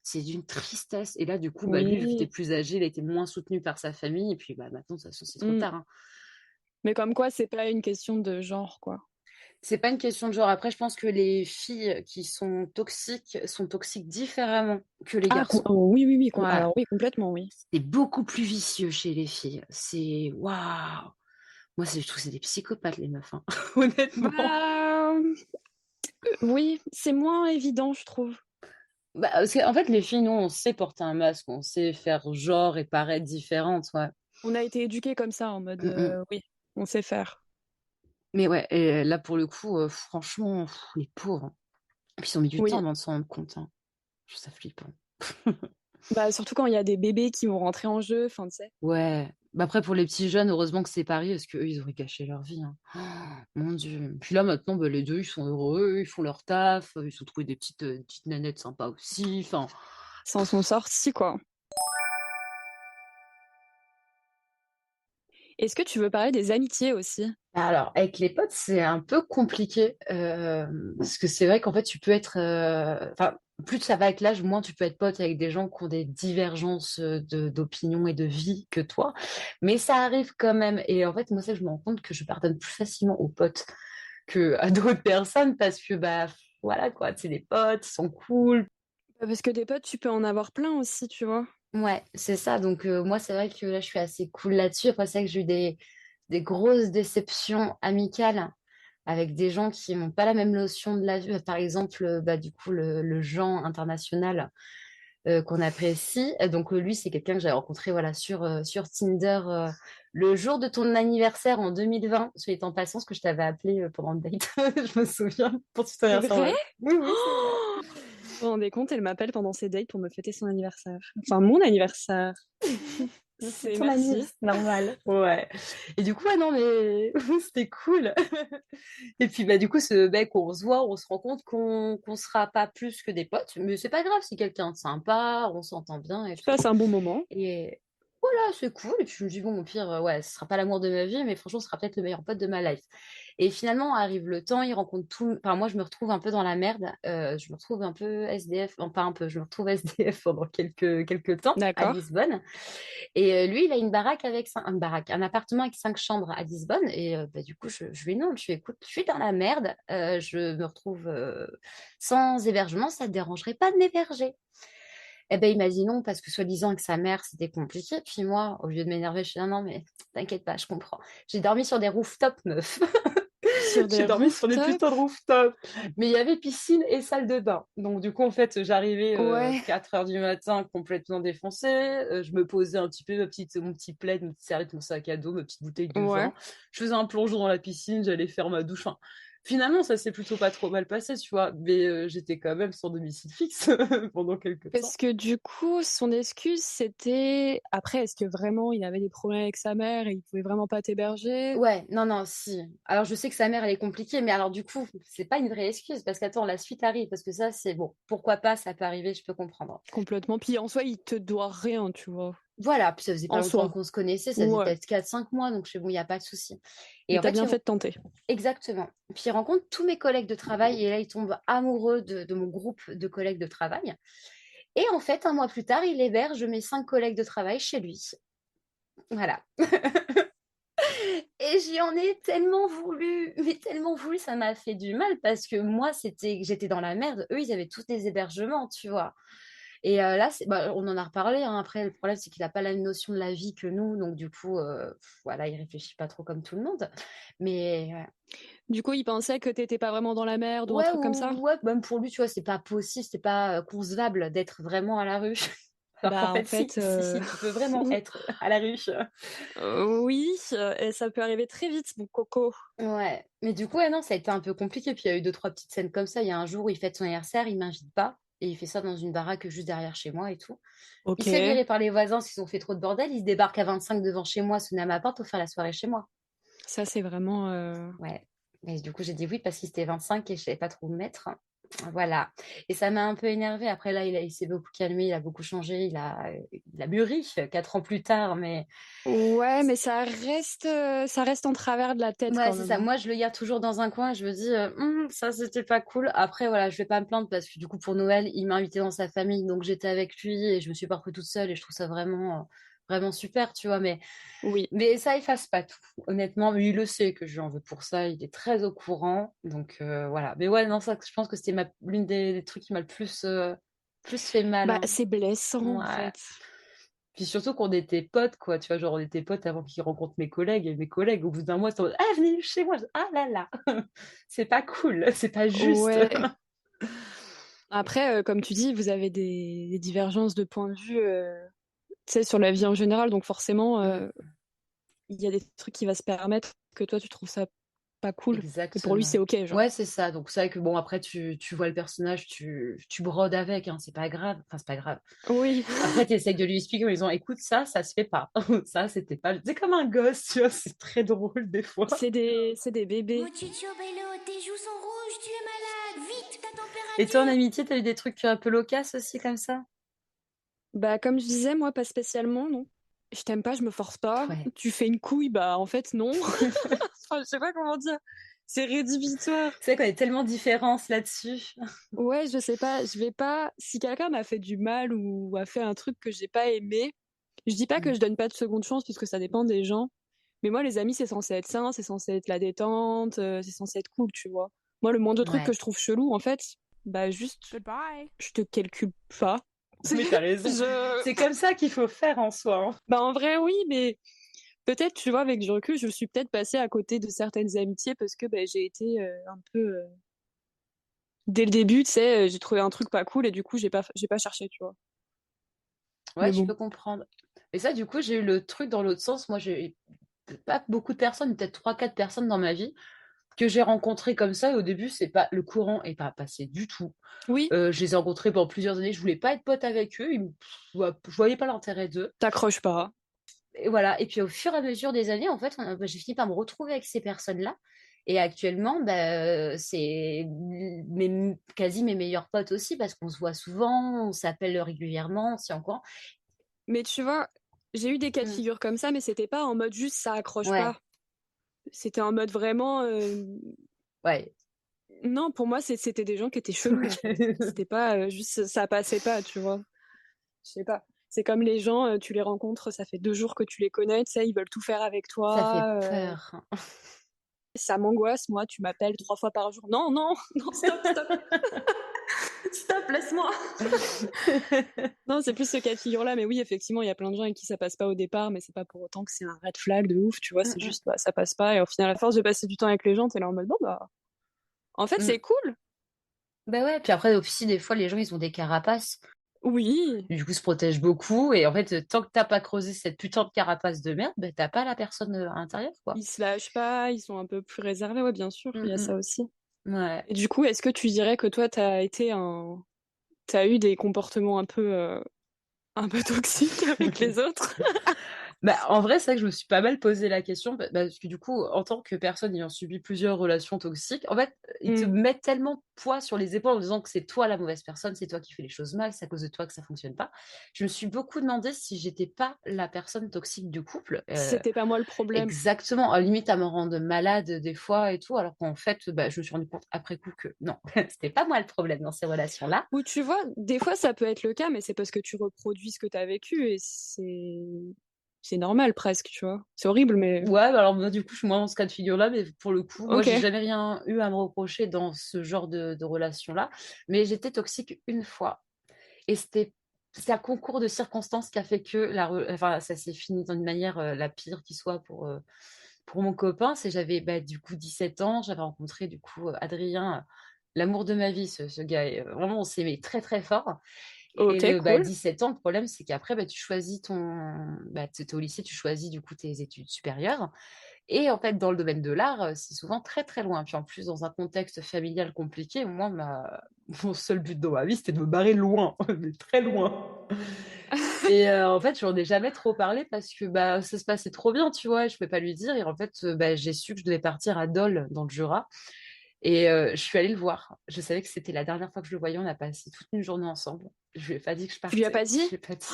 c'est d'une tristesse. Et là, du coup, lui, vu qu'il était Oui. plus âgé, il était moins soutenu par sa famille. Et puis, maintenant, de toute façon, c'est trop Mm. tard, hein. Mais comme quoi, c'est pas une question de genre, quoi. C'est pas une question de genre. Après, je pense que les filles qui sont toxiques différemment que les garçons. Oui, oui, oui. Voilà. Alors oui, complètement, oui. C'est beaucoup plus vicieux chez les filles. C'est waouh! Moi, je trouve que c'est des psychopathes, les meufs, hein. Honnêtement. Bah, oui, c'est moins évident, je trouve. Parce qu'en fait, les filles, nous, on sait porter un masque, on sait faire genre et paraître différente, ouais. On a été éduqués comme ça, en mode, oui, on sait faire. Mais ouais, et là, pour le coup, franchement, les pauvres, hein. Et puis, ils ont mis du temps Oui. avant de s'en rendre compte, hein. Je trouve ça flippant. Bah, surtout quand il y a des bébés qui vont rentrer en jeu, enfin, tu sais. Ouais. Après, pour les petits jeunes, heureusement que c'est Paris, parce qu'eux, ils auraient gâché leur vie, hein. Oh, mon Dieu. Puis là, maintenant, les deux, ils sont heureux, ils font leur taf, ils se sont trouvés des petites nanettes sympas aussi. Enfin, S'en sont sortis, quoi. Est-ce que tu veux parler des amitiés aussi? alors, avec les potes, c'est un peu compliqué, parce que c'est vrai qu'en fait, tu peux être, enfin, plus ça va avec l'âge, moins tu peux être pote avec des gens qui ont des divergences d'opinion et de vie que toi, mais ça arrive quand même. Et en fait, moi, ça, je me rends compte que je pardonne plus facilement aux potes que à d'autres personnes, parce que voilà quoi, c'est des potes, ils sont cool. Parce que des potes, tu peux en avoir plein aussi, tu vois. Ouais, c'est ça. Donc moi, c'est vrai que là, je suis assez cool là-dessus. Après, c'est vrai que j'ai eu des grosses déceptions amicales avec des gens qui n'ont pas la même notion de la vie. Par exemple, du coup, le Jean international qu'on apprécie. Donc lui, c'est quelqu'un que j'avais rencontré voilà, sur Tinder le jour de ton anniversaire en 2020. Soit en passant, ce que je t'avais appelé pendant le date. Je me souviens, pour ton C'est anniversaire. vrai? Oui, oui, c'est vrai. Vous vous rendez compte, elle m'appelle pendant ses dates pour me fêter son anniversaire. Enfin, mon anniversaire. C'est C'est ton merci. anniversaire, normal. Ouais. Et du coup, ouais, non, mais c'était cool. Et puis, du coup, ce mec, on se voit, on se rend compte qu'on sera pas plus que des potes. Mais c'est pas grave, c'est quelqu'un de sympa, on s'entend bien et Tu tout. passes un bon moment. Et voilà, c'est cool. Et puis, je me dis, bon, au pire, ouais, ce sera pas l'amour de ma vie, mais franchement, ce sera peut-être le meilleur pote de ma life. Et finalement, arrive le temps, il rencontre tout. Enfin, moi, je me retrouve un peu dans la merde. Je me retrouve un peu SDF. Enfin, pas un peu, je me retrouve SDF pendant quelques temps à D'accord. Lisbonne. Et lui, il a une baraque un appartement avec 5 chambres à Lisbonne. Et du coup, je lui demande, écoute, je suis dans la merde. Je me retrouve sans hébergement. Ça te dérangerait pas de m'héberger? Eh ben, il m'a dit non parce que soi-disant avec sa mère, c'était compliqué. Puis moi, au lieu de m'énerver, je suis non, non, mais t'inquiète pas, je comprends. J'ai dormi sur des rooftops, meuf. Sur J'ai des dormi sur des rooftops. putains de rooftops. Mais il y avait piscine et salle de bain. Donc, du coup, en fait, j'arrivais Ouais. 4 heures du matin complètement défoncée. Je me posais un petit peu mon petit plaid, mon petit serviette, mon sac à dos, ma petite bouteille de Ouais. vin. Je faisais un plongeon dans la piscine, j'allais faire ma douche. Enfin, finalement, ça s'est plutôt pas trop mal passé, tu vois. Mais j'étais quand même sans domicile fixe pendant quelques temps. Parce que du coup, son excuse, c'était... Après, est-ce que vraiment il avait des problèmes avec sa mère et il pouvait vraiment pas t'héberger? Ouais, non, non, si. Alors, je sais que sa mère, elle est compliquée, mais alors, du coup, c'est pas une vraie excuse parce qu'attends, la suite arrive parce que ça, c'est bon. Pourquoi pas, ça peut arriver, je peux comprendre. Complètement. Puis en soi, il te doit rien, tu vois. Voilà, puis ça faisait pas En longtemps soi. qu'on se connaissait, ça faisait Ouais. peut-être 4-5 mois, donc je sais, bon, il n'y a pas de souci. Et Mais en t'as fait, bien fait de tenter. exactement. Puis il rencontre tous mes collègues de travail et là, il tombe amoureux de mon groupe de collègues de travail. Et en fait, un mois plus tard, il héberge mes 5 collègues de travail chez lui. Voilà. Et j'y en ai tellement voulu, mais tellement voulu, ça m'a fait du mal parce que moi, j'étais dans la merde. Eux, ils avaient tous des hébergements, tu vois. Et là, on en a reparlé, hein. Après, le problème, c'est qu'il n'a pas la même notion de la vie que nous. Donc, du coup, voilà, il réfléchit pas trop comme tout le monde. Mais Du coup, il pensait que t'étais pas vraiment dans la merde ou un ouais, truc comme ça? ouais, même pour lui, tu vois, c'est pas possible, c'est pas concevable d'être vraiment à la rue. Alors qu'en Bah, en fait, si, fait, si, si, tu peux vraiment être à la rue. oui, et ça peut arriver très vite, mon coco. Ouais, mais du coup, ouais, non, ça a été un peu compliqué. Puis il y a eu 2, 3 petites scènes comme ça. Il y a un jour où il fête son anniversaire, il m'invite pas. Et il fait ça dans une baraque juste derrière chez moi et tout. Il Ok. se fait virer par les voisins parce qu'ils ont fait trop de bordel. Il se débarque à 25 devant chez moi, sonner à ma porte pour faire la soirée chez moi. Ça, c'est vraiment... Ouais. Et du coup, j'ai dit oui parce qu'il était 25 et je savais pas trop où me mettre. Voilà. Et ça m'a un peu énervée. Après, là, il s'est beaucoup calmé, il a beaucoup changé, il a mûri 4 ans plus tard. Mais Ouais, mais ça reste en travers de la tête ouais, quand c'est même, ça. hein. Moi, je le garde toujours dans un coin et je me dis, ça, c'était pas cool. Après, voilà, je vais pas me plaindre parce que du coup, pour Noël, il m'a invité dans sa famille. Donc, j'étais avec lui et je me suis pas retrouvée toute seule et je trouve ça vraiment super, tu vois. Oui. Mais ça efface pas tout, honnêtement. Mais il le sait que je lui en veux pour ça. Il est très au courant. Donc, voilà. Mais ouais, non, ça, je pense que c'était l'une des trucs qui m'a le plus fait mal, Bah, hein. c'est blessant en Ouais. fait. Puis surtout qu'on était potes, quoi. Tu vois, genre, on était potes avant qu'ils rencontrent mes collègues. Et mes collègues, au bout d'un mois, sont en mode, ah, venez chez moi. Ah là là, c'est pas cool, c'est pas juste. Ouais. Après, comme tu dis, vous avez des divergences de point de vue, tu sais, sur la vie en général, donc forcément, il y a des trucs qui va se permettre que toi tu trouves ça pas cool. Et pour lui, Exactement. c'est ok, genre. Ouais, c'est ça. Donc, c'est vrai que bon, après, tu vois le personnage, tu brodes avec, hein, c'est pas grave. Enfin, c'est pas grave. Oui. Après, tu essayes de lui expliquer en lui disant, écoute, ça se fait pas. Ça, c'était pas. C'est comme un gosse, tu vois, c'est très drôle des fois. C'est des bébés. Muchacho bello, tes joues sont rouges, tu es malade. Vite, ta Et toi, en température. amitié, t'as eu des trucs un peu locas aussi comme ça? Bah, comme je disais, moi, pas spécialement, non. Je t'aime pas, je me force pas. Ouais. Tu fais une couille, bah, en fait, non. Enfin, je sais pas comment dire. C'est rédhibitoire. C'est vrai qu'on est tellement différents là-dessus. Ouais, je sais pas, je vais pas. Si quelqu'un m'a fait du mal ou a fait un truc que j'ai pas aimé, je dis pas que je donne pas de seconde chance puisque ça dépend des gens. Mais moi, les amis, c'est censé être sain, c'est censé être la détente, c'est censé être cool, tu vois. Moi, le moindre truc que Ouais. je trouve chelou, en fait, bah juste, je te calcule pas. Mais t'as raison. Je... C'est comme ça qu'il faut faire en soi, hein. Bah en vrai, oui, mais peut-être, tu vois, avec du recul, je suis peut-être passée à côté de certaines amitiés parce que bah, j'ai été un peu... Dès le début, tu sais, j'ai trouvé un truc pas cool et du coup, j'ai pas cherché, tu vois. Ouais, Mais je bon. peux comprendre. Et ça, du coup, j'ai eu le truc dans l'autre sens. Moi, j'ai pas beaucoup de personnes, peut-être 3, 4 personnes dans ma vie que j'ai rencontrées comme ça. Et au début, c'est pas le courant est pas passé du tout. Oui, Je les ai rencontrés pendant plusieurs années. Je voulais pas être pote avec eux. Je voyais pas l'intérêt d'eux. t'accroches pas. Et voilà. Et puis au fur et à mesure des années, en fait, j'ai fini par me retrouver avec ces personnes-là. Et actuellement, bah, c'est quasi mes meilleurs potes aussi parce qu'on se voit souvent, on s'appelle régulièrement, c'est encore. Mais tu vois, j'ai eu des cas de Mm. figure comme ça, mais c'était pas en mode juste ça accroche Ouais, pas. C'était en mode vraiment. ouais. Non, pour moi, c'était des gens qui étaient chelous, tu vois. C'était pas juste ça passait pas, tu vois. Je sais pas. C'est comme les gens, tu les rencontres, ça fait 2 jours que tu les connais, tu sais, ils veulent tout faire avec Ça fait toi. peur. Ça m'angoisse, moi, tu m'appelles 3 fois par jour. Non, non, non, stop, stop. Stop, laisse-moi. Non, c'est plus ce cas de figure-là, mais oui, effectivement, il y a plein de gens avec qui ça passe pas au départ, mais c'est pas pour autant que c'est un red flag de ouf, tu vois, c'est Mm, juste, bah, ça passe pas, et au final, à force de passer du temps avec les gens, t'es là en mode, bon, bah, en fait, mm, c'est mm. cool. Bah ouais, puis après aussi, des fois, les gens, ils ont des carapaces. Oui, Du coup, ils se protègent beaucoup. Et en fait, tant que t'as pas creusé cette putain de carapace de merde, bah, t'as pas la personne à l'intérieur, quoi. ils se lâchent pas, ils sont un peu plus réservés, ouais, bien sûr, il y a Mm, ça aussi. mm. Ouais. Et du coup, est-ce que tu dirais que toi, t'as eu des comportements un peu toxiques avec les autres? Bah, en vrai, c'est vrai que je me suis pas mal posé la question, parce que du coup, en tant que personne ayant subi plusieurs relations toxiques, en fait, ils te Mm. mettent tellement poids sur les épaules en disant que c'est toi la mauvaise personne, c'est toi qui fais les choses mal, c'est à cause de toi que ça fonctionne pas. Je me suis beaucoup demandé si j'étais pas la personne toxique du couple. C'était pas moi le problème. Exactement, à la limite à me rendre malade des fois et tout, alors qu'en fait, bah, je me suis rendu compte après coup que non, c'était pas moi le problème dans ces relations-là. Ou tu vois, des fois, ça peut être le cas, mais c'est parce que tu reproduis ce que t'as vécu, et c'est normal presque, tu vois. C'est horrible, mais Ouais, bah alors moi, du coup, je suis moins dans ce cas de figure-là, mais pour le coup, moi, ok. j'ai jamais rien eu à me reprocher dans ce genre de relation-là, mais j'étais toxique une fois. Et c'est un concours de circonstances qui a fait que enfin, ça s'est fini d'une manière la pire qui soit pour mon copain. C'est j'avais bah, du coup 17 ans, j'avais rencontré du coup Adrien, l'amour de ma vie, ce gars. Vraiment, on s'aimait très très fort. Ok, Et bah, cool. 17 ans, le problème, c'est qu'après, bah, tu choisis bah, tu es au lycée, tu choisis du coup tes études supérieures. Et en fait, dans le domaine de l'art, c'est souvent très très loin. Puis en plus, dans un contexte familial compliqué, moi, mon seul but dans ma vie, c'était de me barrer loin, mais très loin. Et en fait, je n'en ai jamais trop parlé parce que bah, ça se passait trop bien, tu vois, et je ne pouvais pas lui dire. Et en fait, bah, j'ai su que je devais partir à Dole, dans le Jura. Et je suis allée le voir. Je savais que c'était la dernière fois que je le voyais. On a passé toute une journée ensemble. Je lui ai pas dit que je Tu lui as partais. pas dit? Je lui ai pas dit.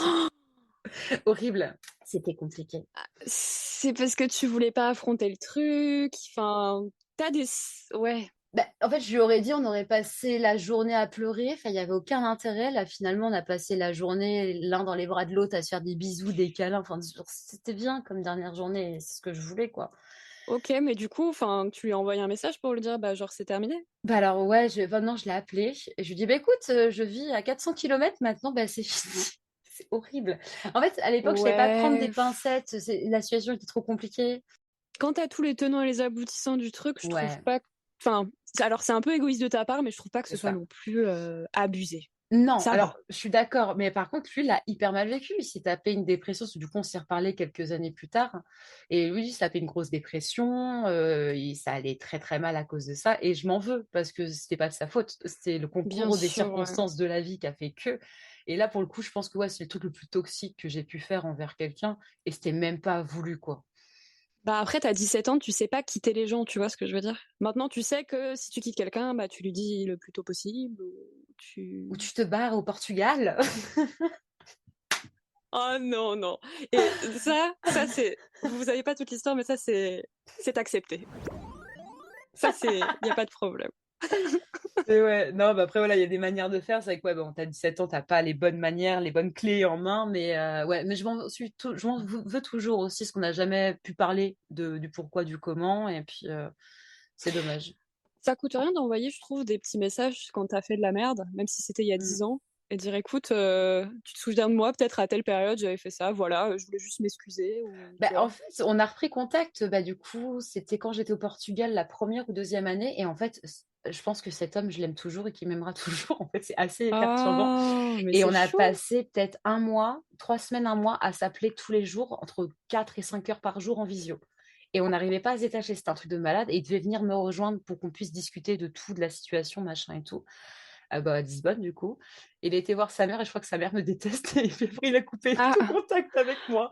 Horrible. C'était compliqué. C'est parce que tu voulais pas affronter le truc. Enfin, t'as des... Ouais. Bah, en fait, je lui aurais dit, on aurait passé la journée à pleurer. Enfin, il n'y avait aucun intérêt. Là, finalement, on a passé la journée l'un dans les bras de l'autre à se faire des bisous, des câlins. Enfin, c'était bien comme dernière journée. C'est ce que je voulais, quoi. Ok, mais du coup, enfin, tu lui as envoyé un message pour lui dire, bah, genre, c'est terminé. Bah alors, ouais, non, je l'ai appelé. Et je lui ai dit, bah écoute, je vis à 400 km maintenant, bah c'est fini. C'est horrible. En fait, à l'époque, je savais pas prendre des Ouais. pincettes. La situation était trop compliquée. Quand t'as tous les tenants et les aboutissants du truc, je trouve Ouais, pas... Enfin, alors c'est un peu égoïste de ta part, mais je trouve pas que ce c'est soit ça. non plus abusé. Non, Ça alors va. je suis d'accord, mais par contre, lui, il a hyper mal vécu. Il s'est tapé une dépression, parce que du coup, on s'est reparlé quelques années plus tard. Et lui, il s'est tapé une grosse dépression. Ça allait très très mal à cause de ça. Et je m'en veux, parce que c'était pas de sa faute. C'était le Bien concours des sûr, ouais. circonstances de la vie qui a fait que. Et là, pour le coup, je pense que ouais, c'est le truc le plus toxique que j'ai pu faire envers quelqu'un. Et c'était même pas voulu, quoi. Bah après, t'as 17 ans, tu sais pas quitter les gens, tu vois ce que je veux dire? Maintenant, tu sais que si tu quittes quelqu'un, bah tu lui dis le plus tôt possible, ou tu... Ou tu te barres au Portugal. Oh non, non. Et ça c'est... Vous avez pas toute l'histoire, mais ça c'est accepté. Ça c'est... Y a pas de problème. Et ouais, non, bah après, voilà, il y a des manières de faire. C'est vrai que, ouais, bon, t'as 17 ans, t'as pas les bonnes manières, les bonnes clés en main, mais ouais, mais je m'en veux toujours aussi, parce qu'on n'a jamais pu parler du pourquoi, du comment, et puis c'est dommage. Ça coûte rien d'envoyer, je trouve, des petits messages quand t'as fait de la merde, même si c'était il y a Mm. 10 ans, et dire écoute, tu te souviens de moi, peut-être à telle période j'avais fait ça, voilà, je voulais juste m'excuser, ou Bah, tu en vois. fait, on a repris contact, bah, du coup, c'était quand j'étais au Portugal, la première ou deuxième année, et en fait, je pense que cet homme, je l'aime toujours et qu'il m'aimera toujours. En fait, c'est assez perturbant. Oh, mais Et c'est on a chaud. passé peut-être un mois, 3 semaines, un mois à s'appeler tous les jours, entre 4 et 5 heures par jour en visio. Et on n'arrivait pas à se détacher, c'était un truc de malade. Et il devait venir me rejoindre pour qu'on puisse discuter de tout, de la situation, machin et tout. Bah, à Lisbonne, du coup. Il a été voir sa mère et je crois que sa mère me déteste. Et puis après, il a coupé tout Ah, contact avec moi.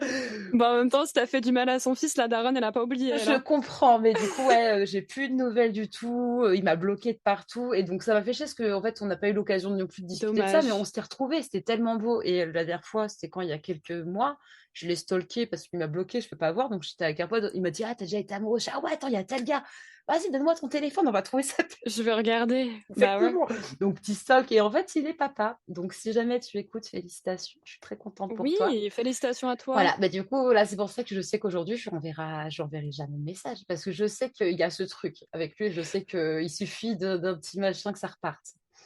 bah en même temps, si t'as fait du mal à son fils, la daronne, elle a pas oublié, elle, Je hein. comprends, mais du coup, ouais, j'ai plus de nouvelles du tout. Il m'a bloqué de partout. Et donc, ça m'a fait chier parce qu'en fait, on n'a pas eu l'occasion de non plus de discuter de ça, mais on Dommage. s'était retrouvés. C'était tellement beau. Et la dernière fois, c'était quand il y a quelques mois, je l'ai stalké parce qu'il m'a bloqué, je peux pas voir. Donc, j'étais avec un pote. Il m'a dit, ah, t'as déjà été amoureux. Je dis, ah ouais, attends, il y a tel gars. Vas-y, donne-moi ton téléphone, on va trouver ça. Je vais regarder. Bah ouais. Exactement. Donc, petit stalk. Et en fait, il est papa. Donc, si jamais tu écoutes, félicitations. Je suis très contente pour toi. Oui, félicitations à toi. Voilà, bah du coup, là, c'est pour ça que je sais qu'aujourd'hui, je n'enverrai jamais de message. Parce que je sais qu'il y a ce truc avec lui. Je sais qu'il suffit d'un petit machin que ça reparte.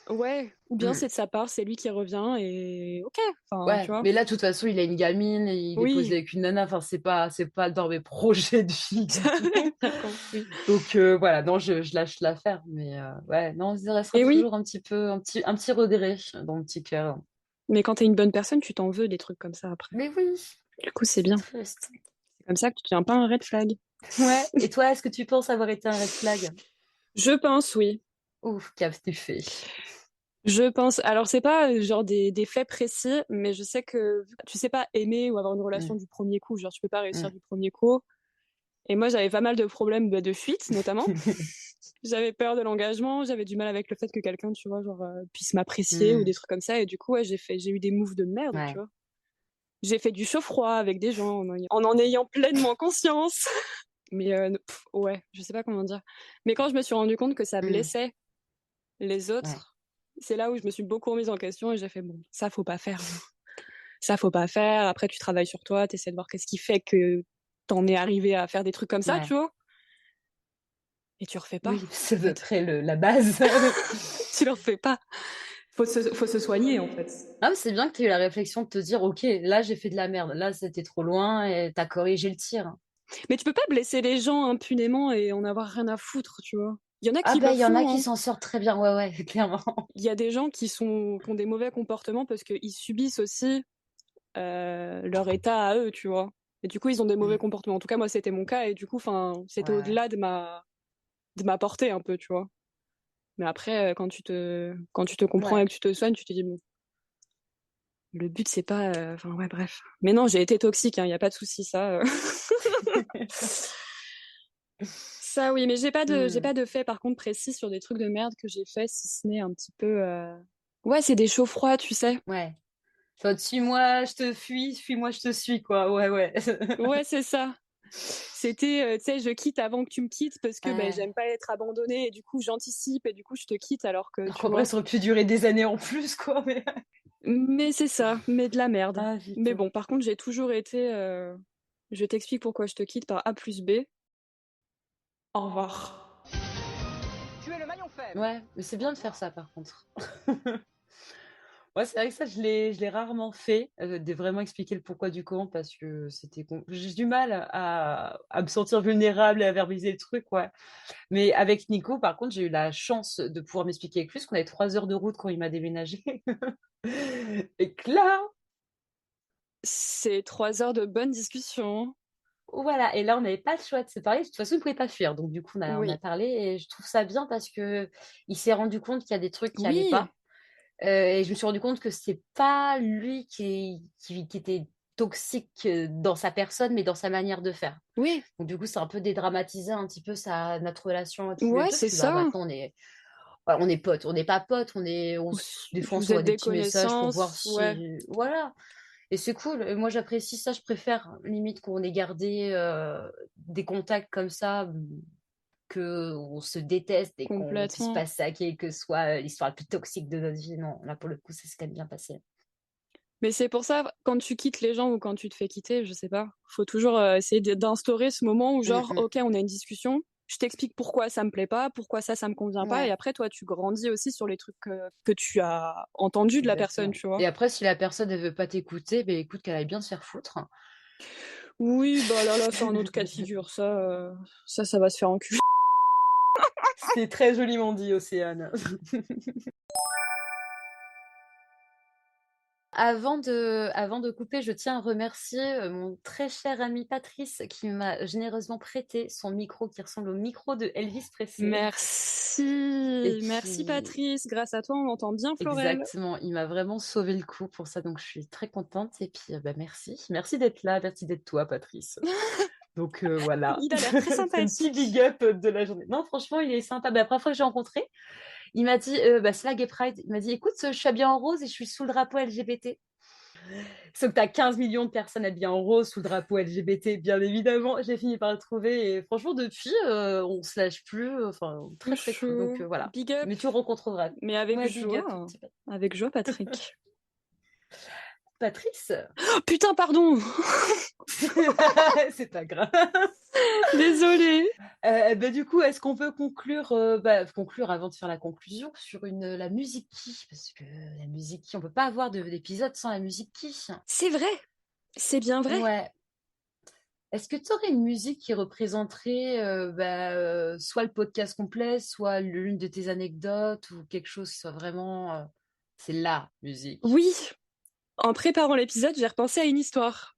Ouais, ou bien Mm. c'est de sa part, c'est lui qui revient, et ok, enfin, tu Ouais, vois. mais là, de toute façon, il a une gamine, et il est posé Oui, avec une nana. Enfin, c'est pas dans mes projets de vie du tout. j'ai compris. Donc, voilà, non, je lâche l'affaire. Mais ouais, non, il restera Et oui, toujours un petit regret dans mon petit cœur. mais quand t'es une bonne personne, tu t'en veux des trucs comme ça après. Mais oui, Du coup, c'est c'est bien. triste. C'est comme ça que tu deviens pas un red flag. Ouais, et toi, est-ce que tu penses avoir été un red flag? Je pense, oui. Ouf, qu'as-tu fait? Je pense. Alors, c'est pas genre des faits précis, mais je sais que tu sais pas aimer ou avoir une relation Mm, du premier coup. Genre, tu peux pas réussir mm. du premier coup. Et moi, j'avais pas mal de problèmes de fuite, notamment. J'avais peur de l'engagement, j'avais du mal avec le fait que quelqu'un, tu vois, genre, puisse m'apprécier ou Mm. des trucs comme ça. Et du coup, ouais, j'ai eu des moves de merde, tu Ouais. vois. J'ai fait du chaud-froid avec des gens en ayant pleinement conscience. Mais ouais, je sais pas comment dire. Mais quand je me suis rendu compte que ça Mm. blessait les Ouais. autres, c'est là où je me suis beaucoup remise en question et j'ai fait bon, ça faut pas faire. Ça faut pas faire. Après, tu travailles sur toi, t'essaies de voir qu'est-ce qui fait que t'en es arrivé à faire des trucs comme ça, Ouais. tu vois. Et tu refais pas. Oui, c'est en à peu fait. près la base. Tu le refais pas. Faut se soigner, en fait. Ah, mais c'est bien que tu aies eu la réflexion de te dire, ok, là j'ai fait de la merde, là c'était trop loin et t'as corrigé le tir. Mais tu peux pas blesser les gens impunément et en avoir rien à foutre, tu vois. Il y en a Ah qui ben le il y en a font, qui hein. s'en sortent très bien, ouais, ouais, clairement. Il y a des gens qui ont des mauvais comportements parce qu'ils subissent aussi leur état à eux, tu vois. Et du coup, ils ont des mauvais Mm. comportements. En tout cas, moi, c'était mon cas. Et du coup, enfin, c'était Ouais, au-delà de ma portée un peu, tu vois. Mais après, quand tu te comprends ouais. et que tu te soignes, tu te dis, bon, le but, c'est pas... Enfin, ouais, bref. Mais non, j'ai été toxique, il n'y a pas de souci, ça. Ça, oui, mais j'ai pas Hmm. de fait, par contre, précis sur des trucs de merde que j'ai fait, si ce n'est un petit peu... Ouais, c'est des chauds froids, tu sais. Ouais. Enfin, suis-moi, je te fuis, fuis-moi, je te suis, quoi. Ouais, ouais. Ouais, c'est ça. C'était, tu sais, je quitte avant que tu me quittes parce que Ouais. j'aime pas être abandonnée et du coup, j'anticipe et du coup, je te quitte alors que, Alors tu qu'en vrai, vois. ça aurait pu durer des années en plus, quoi. Mais... Mais c'est ça, mais de la merde. Ah, Mais putain. bon, par contre, j'ai toujours été... Je t'explique pourquoi je te quitte par A plus B. Au revoir. Tu es le maillon faible. Ouais, mais c'est bien de faire ça, par contre. Ouais, c'est vrai que ça, je l'ai rarement fait, de vraiment expliquer le pourquoi du comment, parce que j'ai du mal à me sentir vulnérable et à verbaliser le truc, ouais. Mais avec Nico, par contre, j'ai eu la chance de pouvoir m'expliquer avec lui, parce qu'on avait 3 heures de route quand il m'a déménagé. Et que là, C'est 3 heures de bonne discussion. voilà, et là, on n'avait pas le choix de se parler. De toute façon, il ne pouvait pas fuir. Donc, du coup, on a Oui. parlé, et je trouve ça bien parce que il s'est rendu compte qu'il y a des trucs qui n'allaient Oui. pas. Et je me suis rendu compte que c'est pas lui qui était toxique dans sa personne, mais dans sa manière de faire. Oui. Donc du coup, c'est un peu dédramatisé un petit peu notre relation tous les Ouais, deux. c'est Puis ça. maintenant, on est potes. On n'est pas potes. Des fois, on Vous s'envoie êtes des des petits messages pour voir connaissances, ouais. si... Voilà. Et c'est cool. Et moi, j'apprécie ça. Je préfère limite qu'on ait gardé des contacts comme ça, que on se déteste et qu'on puisse Complètement. passer à quelle que soit l'histoire la plus toxique de notre vie. Non, là, pour le coup, ça s'est quand même bien passé. Mais c'est pour ça, quand tu quittes les gens ou quand tu te fais quitter, je sais pas, faut toujours essayer d'instaurer ce moment où genre, ok, on a une discussion, je t'explique pourquoi ça me plaît pas, pourquoi ça me convient pas, et Ouais, après, toi, tu grandis aussi sur les trucs que tu as entendus de la personne, exactement. tu vois. Et après, si la personne ne veut pas t'écouter, ben écoute, qu'elle aille bien se faire foutre. Oui, bah là, c'est un autre cas de figure, ça va se faire enculer. C'est très joliment dit, Océane. Avant de couper, je tiens à remercier mon très cher ami Patrice qui m'a généreusement prêté son micro qui ressemble au micro de Elvis Presley. Et Merci qui, Patrice, grâce à toi, on entend bien Florel. exactement, il m'a vraiment sauvé le coup pour ça, donc je suis très contente. Et puis, merci. Merci d'être là, merci d'être toi, Patrice. Donc voilà, Il a l'air très c'est un petit sympathique. big up de la journée. Non, franchement, il est sympa. La première fois que j'ai rencontré, il m'a dit, c'est la Gay Pride, il m'a dit, écoute, je suis habillée en rose et je suis sous le drapeau LGBT. Sauf que tu as 15 millions de personnes habillées en rose sous le drapeau LGBT, bien évidemment. J'ai fini par le trouver et franchement, depuis, on se lâche plus. Enfin, très très cool. Donc voilà. Big up. Mais tu rencontreras. Mais avec Ouais, big joie. up. Avec joie, Patrick. Patrice. Oh, putain, pardon. C'est pas grave. Désolée. Du coup, est-ce qu'on peut conclure avant de faire la conclusion sur la musique qui, parce que la musique qui, on peut pas avoir d'épisode sans la musique qui. C'est vrai. C'est bien vrai. Ouais. Est-ce que tu aurais une musique qui représenterait soit le podcast complet, soit l'une de tes anecdotes ou quelque chose qui soit vraiment... c'est la musique. Oui. En préparant l'épisode, j'ai repensé à une histoire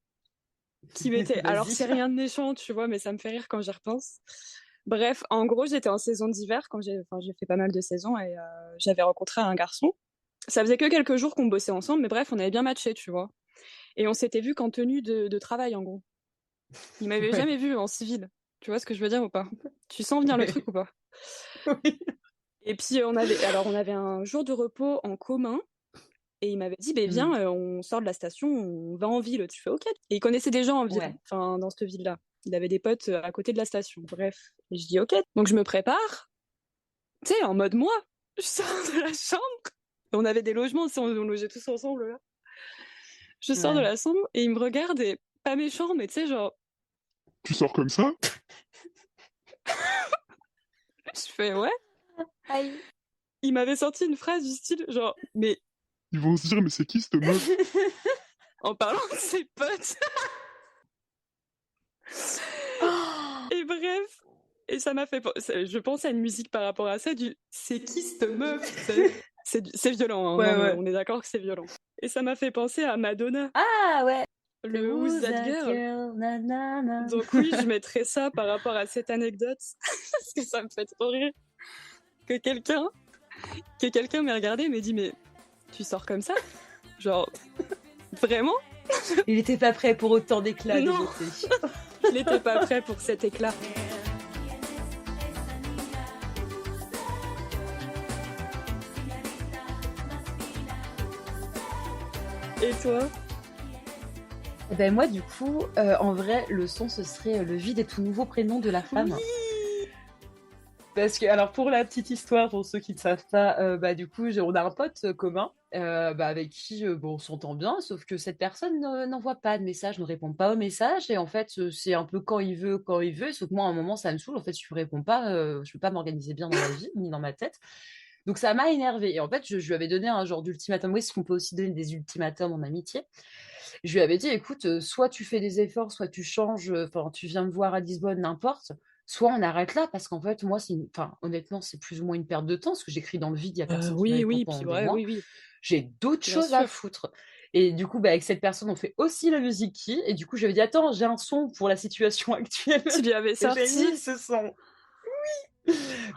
qui m'était... Alors, Vas-y. c'est rien de méchant, tu vois, mais ça me fait rire quand j'y repense. Bref, en gros, j'étais en saison d'hiver quand j'ai fait pas mal de saisons et j'avais rencontré un garçon. Ça faisait que quelques jours qu'on bossait ensemble, mais bref, on avait bien matché, tu vois. Et on s'était vu qu'en tenue de travail, en gros. Il m'avait Ouais. jamais vu en civil. Tu vois ce que je veux dire ou pas? Tu sens venir le truc ou pas? Oui. Et puis on avait un jour de repos en commun et il m'avait dit viens, on sort de la station, on va en ville. Tu fais ok. Et il connaissait des gens en ville, Ouais. enfin dans cette ville-là. Il avait des potes à côté de la station. Bref, et je dis ok. Donc je me prépare, tu sais, en mode moi. Je sors de la chambre. On avait des logements, on logeait tous ensemble là. Je sors de Ouais. la chambre et il me regarde et pas méchant, mais tu sais genre. Tu sors comme ça? Je fais ouais. Aïe. Il m'avait sorti une phrase du style genre mais Ils vont se dire, mais c'est qui cette meuf? en parlant de ses potes. Et bref, et ça m'a fait je pense à une musique par rapport à ça du c'est qui cette meuf? C'est violent, hein. Ouais, Non, mais ouais. on est d'accord que c'est violent. Et ça m'a fait penser à Madonna, Ah ouais. le Who's That Girl. Nanana. Donc oui, je mettrais ça par rapport à cette anecdote parce que ça me fait trop rire que quelqu'un m'ait regardé et m'ait dit mais tu sors comme ça? Genre vraiment? Il était pas prêt pour autant d'éclat de Non. beauté. Il était pas prêt pour cet éclat. Et toi? Eh ben moi, du coup, en vrai, le son, ce serait le vide et tout nouveau prénom de la femme. Parce que, alors, pour la petite histoire, pour ceux qui ne savent pas, du coup, on a un pote commun avec qui bon, on s'entend bien, sauf que cette personne n'envoie pas de messages, ne répond pas aux messages. Et en fait, c'est un peu quand il veut. Sauf que moi, à un moment, ça me saoule. En fait, si tu ne réponds pas, je ne peux pas m'organiser bien dans ma vie, ni dans ma tête. Donc, ça m'a énervée. Et en fait, je lui avais donné un genre d'ultimatum. Oui, parce qu'on peut aussi donner des ultimatums en amitié. Je lui avais dit, écoute, soit tu fais des efforts, soit tu changes, enfin, tu viens me voir à Lisbonne, n'importe, soit on arrête là, parce qu'en fait, moi, enfin, honnêtement, c'est plus ou moins une perte de temps, parce que j'écris dans le vide, il n'y a personne qui me Oui, répond oui, pendant puis des ouais, mois. oui, oui, J'ai d'autres bien choses à sûr. foutre. Et du coup, avec cette personne, on fait aussi la musique qui, et du coup, je lui ai dit, attends, j'ai un son pour la situation actuelle. Tu lui avais Et j'ai sorti? mis ce son.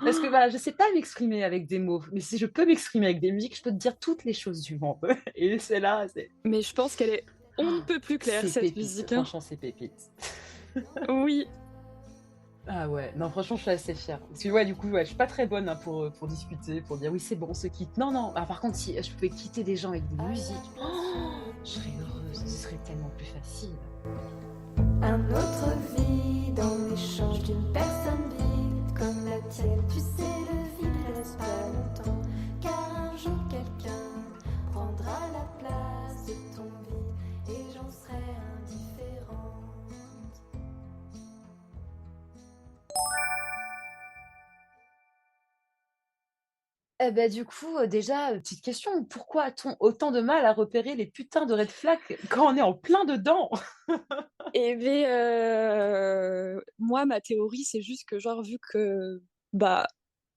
Parce que voilà, je sais pas m'exprimer avec des mots, mais si je peux m'exprimer avec des musiques, je peux te dire toutes les choses du monde. Et c'est là, c'est Mais je pense qu'elle est on ne peut plus claire, c'est cette pépite. musique, hein. Franchement, c'est pépite. Oui. Ah ouais, non, franchement, je suis assez fière. Parce que, ouais, du coup, je suis pas très bonne pour discuter, pour dire oui, c'est bon, on se quitte. Non, non. Ah, par contre, si je pouvais quitter des gens avec des musiques, je serais heureuse, ce serait tellement plus facile. Un autre vide en échange d'une personne vide comme la tienne. Tu sais, le vide reste pas longtemps, car un jour quelqu'un prendra la place de ton vide et j'en serai indifférente. Du coup, déjà, petite question, pourquoi a-t-on autant de mal à repérer les putains de red flags quand on est en plein dedans? Et bien, moi, ma théorie, c'est juste que, genre, vu que bah,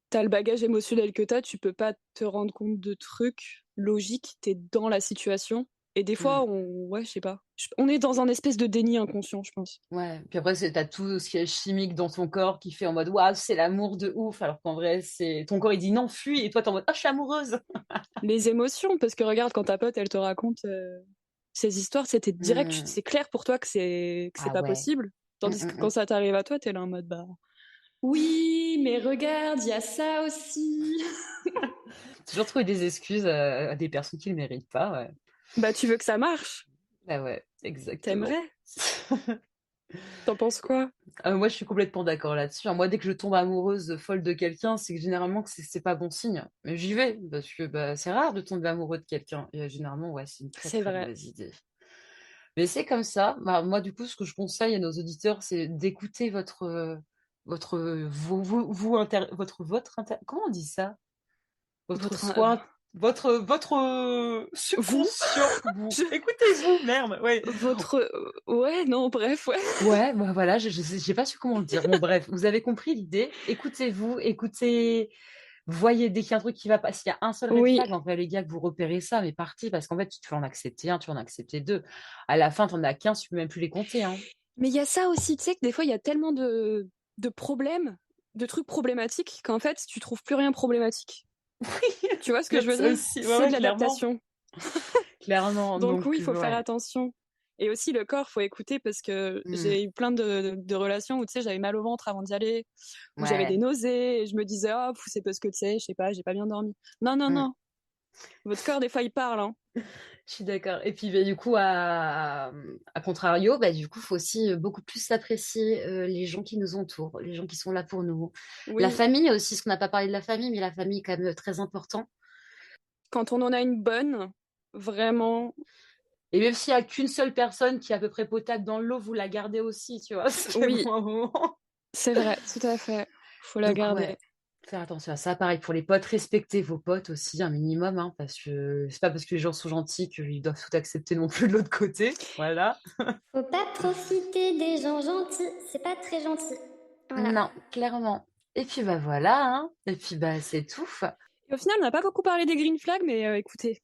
t'as le bagage émotionnel que t'as, tu peux pas te rendre compte de trucs logiques, t'es dans la situation. Et des fois, ouais, je sais pas. On est dans un espèce de déni inconscient, je pense. Ouais, puis après, t'as tout ce qui est chimique dans ton corps qui fait en mode waouh, c'est l'amour de ouf, alors qu'en vrai, c'est ton corps il dit non, fuis, et toi t'es en mode ah, je suis amoureuse. Les émotions, parce que regarde, quand ta pote, elle te raconte ces histoires, c'était direct, c'est clair pour toi que c'est Ah pas ouais. possible. Tandis que quand ça t'arrive à toi, t'es là en mode bah. Oui, mais regarde, il y a ça aussi. Toujours trouver des excuses à des personnes qui ne le méritent pas, ouais. Bah, tu veux que ça marche. Bah ouais, exactement. T'aimerais. T'en penses quoi? Moi, je suis complètement d'accord là-dessus. Moi, dès que je tombe amoureuse folle de quelqu'un, c'est que généralement que c'est pas bon signe. Mais j'y vais, parce que bah, c'est rare de tomber amoureux de quelqu'un. Et généralement, ouais, c'est une très C'est très vrai. mauvaise idée. Mais c'est comme ça. Bah, moi, du coup, ce que je conseille à nos auditeurs, c'est d'écouter votre comment on dit ça? Votre subconscient. Écoutez-vous, merde. Ouais. Ouais, non, bref, ouais. Ouais, bah voilà, j'ai pas su comment le dire. Bon, bref, vous avez compris l'idée. Écoutez-vous, voyez dès qu'il y a un truc qui va pas. S'il y a un seul red flag, en vrai, les gars, que vous repérez ça, mais parti, parce qu'en fait, tu vas en accepter un, tu vas en accepter deux. À la fin, t'en as 15, tu peux même plus les compter, hein. Mais il y a ça aussi, tu sais, que des fois, il y a tellement de problèmes, de trucs problématiques, qu'en fait, tu trouves plus rien problématique. Tu vois ce que je veux dire? C'est de l'adaptation. Clairement. Donc oui, il faut faire attention. Et aussi, le corps, faut écouter, parce que j'ai eu plein de relations où, tu sais, j'avais mal au ventre avant d'y aller, où j'avais des nausées, et je me disais, oh, c'est parce que, tu sais, je sais pas, j'ai pas bien dormi. Non, non, non. Votre corps, des fois, il parle, hein. Je suis d'accord. Et puis, du coup, à contrario, du coup, il faut aussi beaucoup plus apprécier les gens qui nous entourent, les gens qui sont là pour nous. Oui. La famille aussi, parce qu'on n'a pas parlé de la famille, mais la famille est quand même très important. Quand on en a une bonne, vraiment. Et même s'il n'y a qu'une seule personne qui est à peu près potable dans l'eau, vous la gardez aussi, tu vois. Oui, bon un moment. C'est vrai, tout à fait. Faut la garder. Ouais. Faire attention à ça. Pareil pour les potes, respectez vos potes aussi un minimum, hein, parce que c'est pas parce que les gens sont gentils qu'ils doivent tout accepter non plus de l'autre côté. Voilà. Faut pas profiter des gens gentils, c'est pas très gentil. Voilà. Non, clairement. Et puis voilà, hein. Et puis c'est tout. Et au final, on n'a pas beaucoup parlé des green flags, mais écoutez.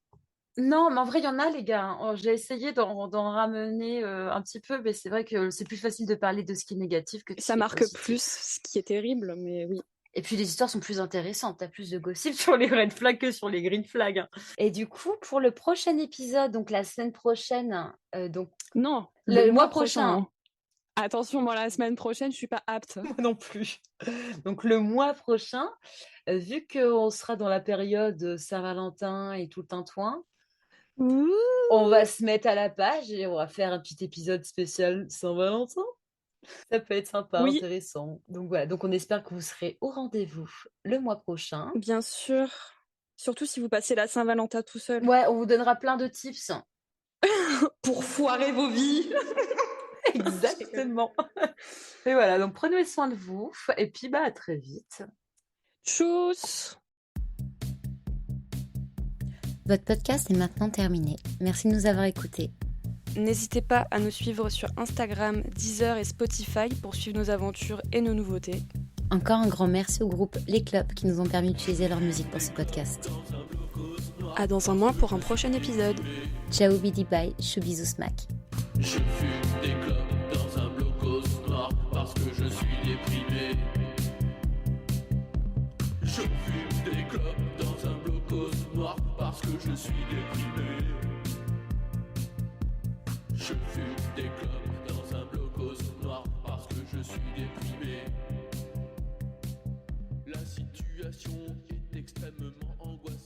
Non, mais en vrai, il y en a, les gars, hein. J'ai essayé d'en ramener un petit peu, mais c'est vrai que c'est plus facile de parler de ce qui est négatif que de ce ça qui est marque positif. plus, ce qui est terrible, mais oui. Et puis les histoires sont plus intéressantes, t'as plus de gossip sur les red flags que sur les green flags, hein. Et du coup, pour le prochain épisode, donc la semaine prochaine, non, le mois prochain. Hein. Attention, moi la semaine prochaine, je suis pas apte. Moi non plus. Donc le mois prochain, vu qu'on sera dans la période Saint-Valentin et tout le tintouin, Ouh. On va se mettre à la page et on va faire un petit épisode spécial Saint-Valentin. Ça peut être sympa, Oui. intéressant. Donc voilà, donc on espère que vous serez au rendez-vous le mois prochain. Bien sûr. Surtout si vous passez la Saint-Valentin tout seul. Ouais, on vous donnera plein de tips. Pour foirer vos vies. Exactement. Et voilà, donc prenez soin de vous et puis à très vite. Tchuss. Votre podcast est maintenant terminé. Merci de nous avoir écoutés. N'hésitez pas à nous suivre sur Instagram, Deezer et Spotify pour suivre nos aventures et nos nouveautés. Encore un grand merci au groupe Les Clubs qui nous ont permis d'utiliser leur musique pour ce podcast. À dans un mois pour un prochain épisode. Ciao bidi bye, chou bisous smack. Je fume des clopes dans un blocos noir parce que je suis déprimé. Je fume des clopes dans un blocos noir parce que je suis déprimé. Je fume des clopes dans un blocos noir parce que je suis déprimé. La situation est extrêmement angoissante.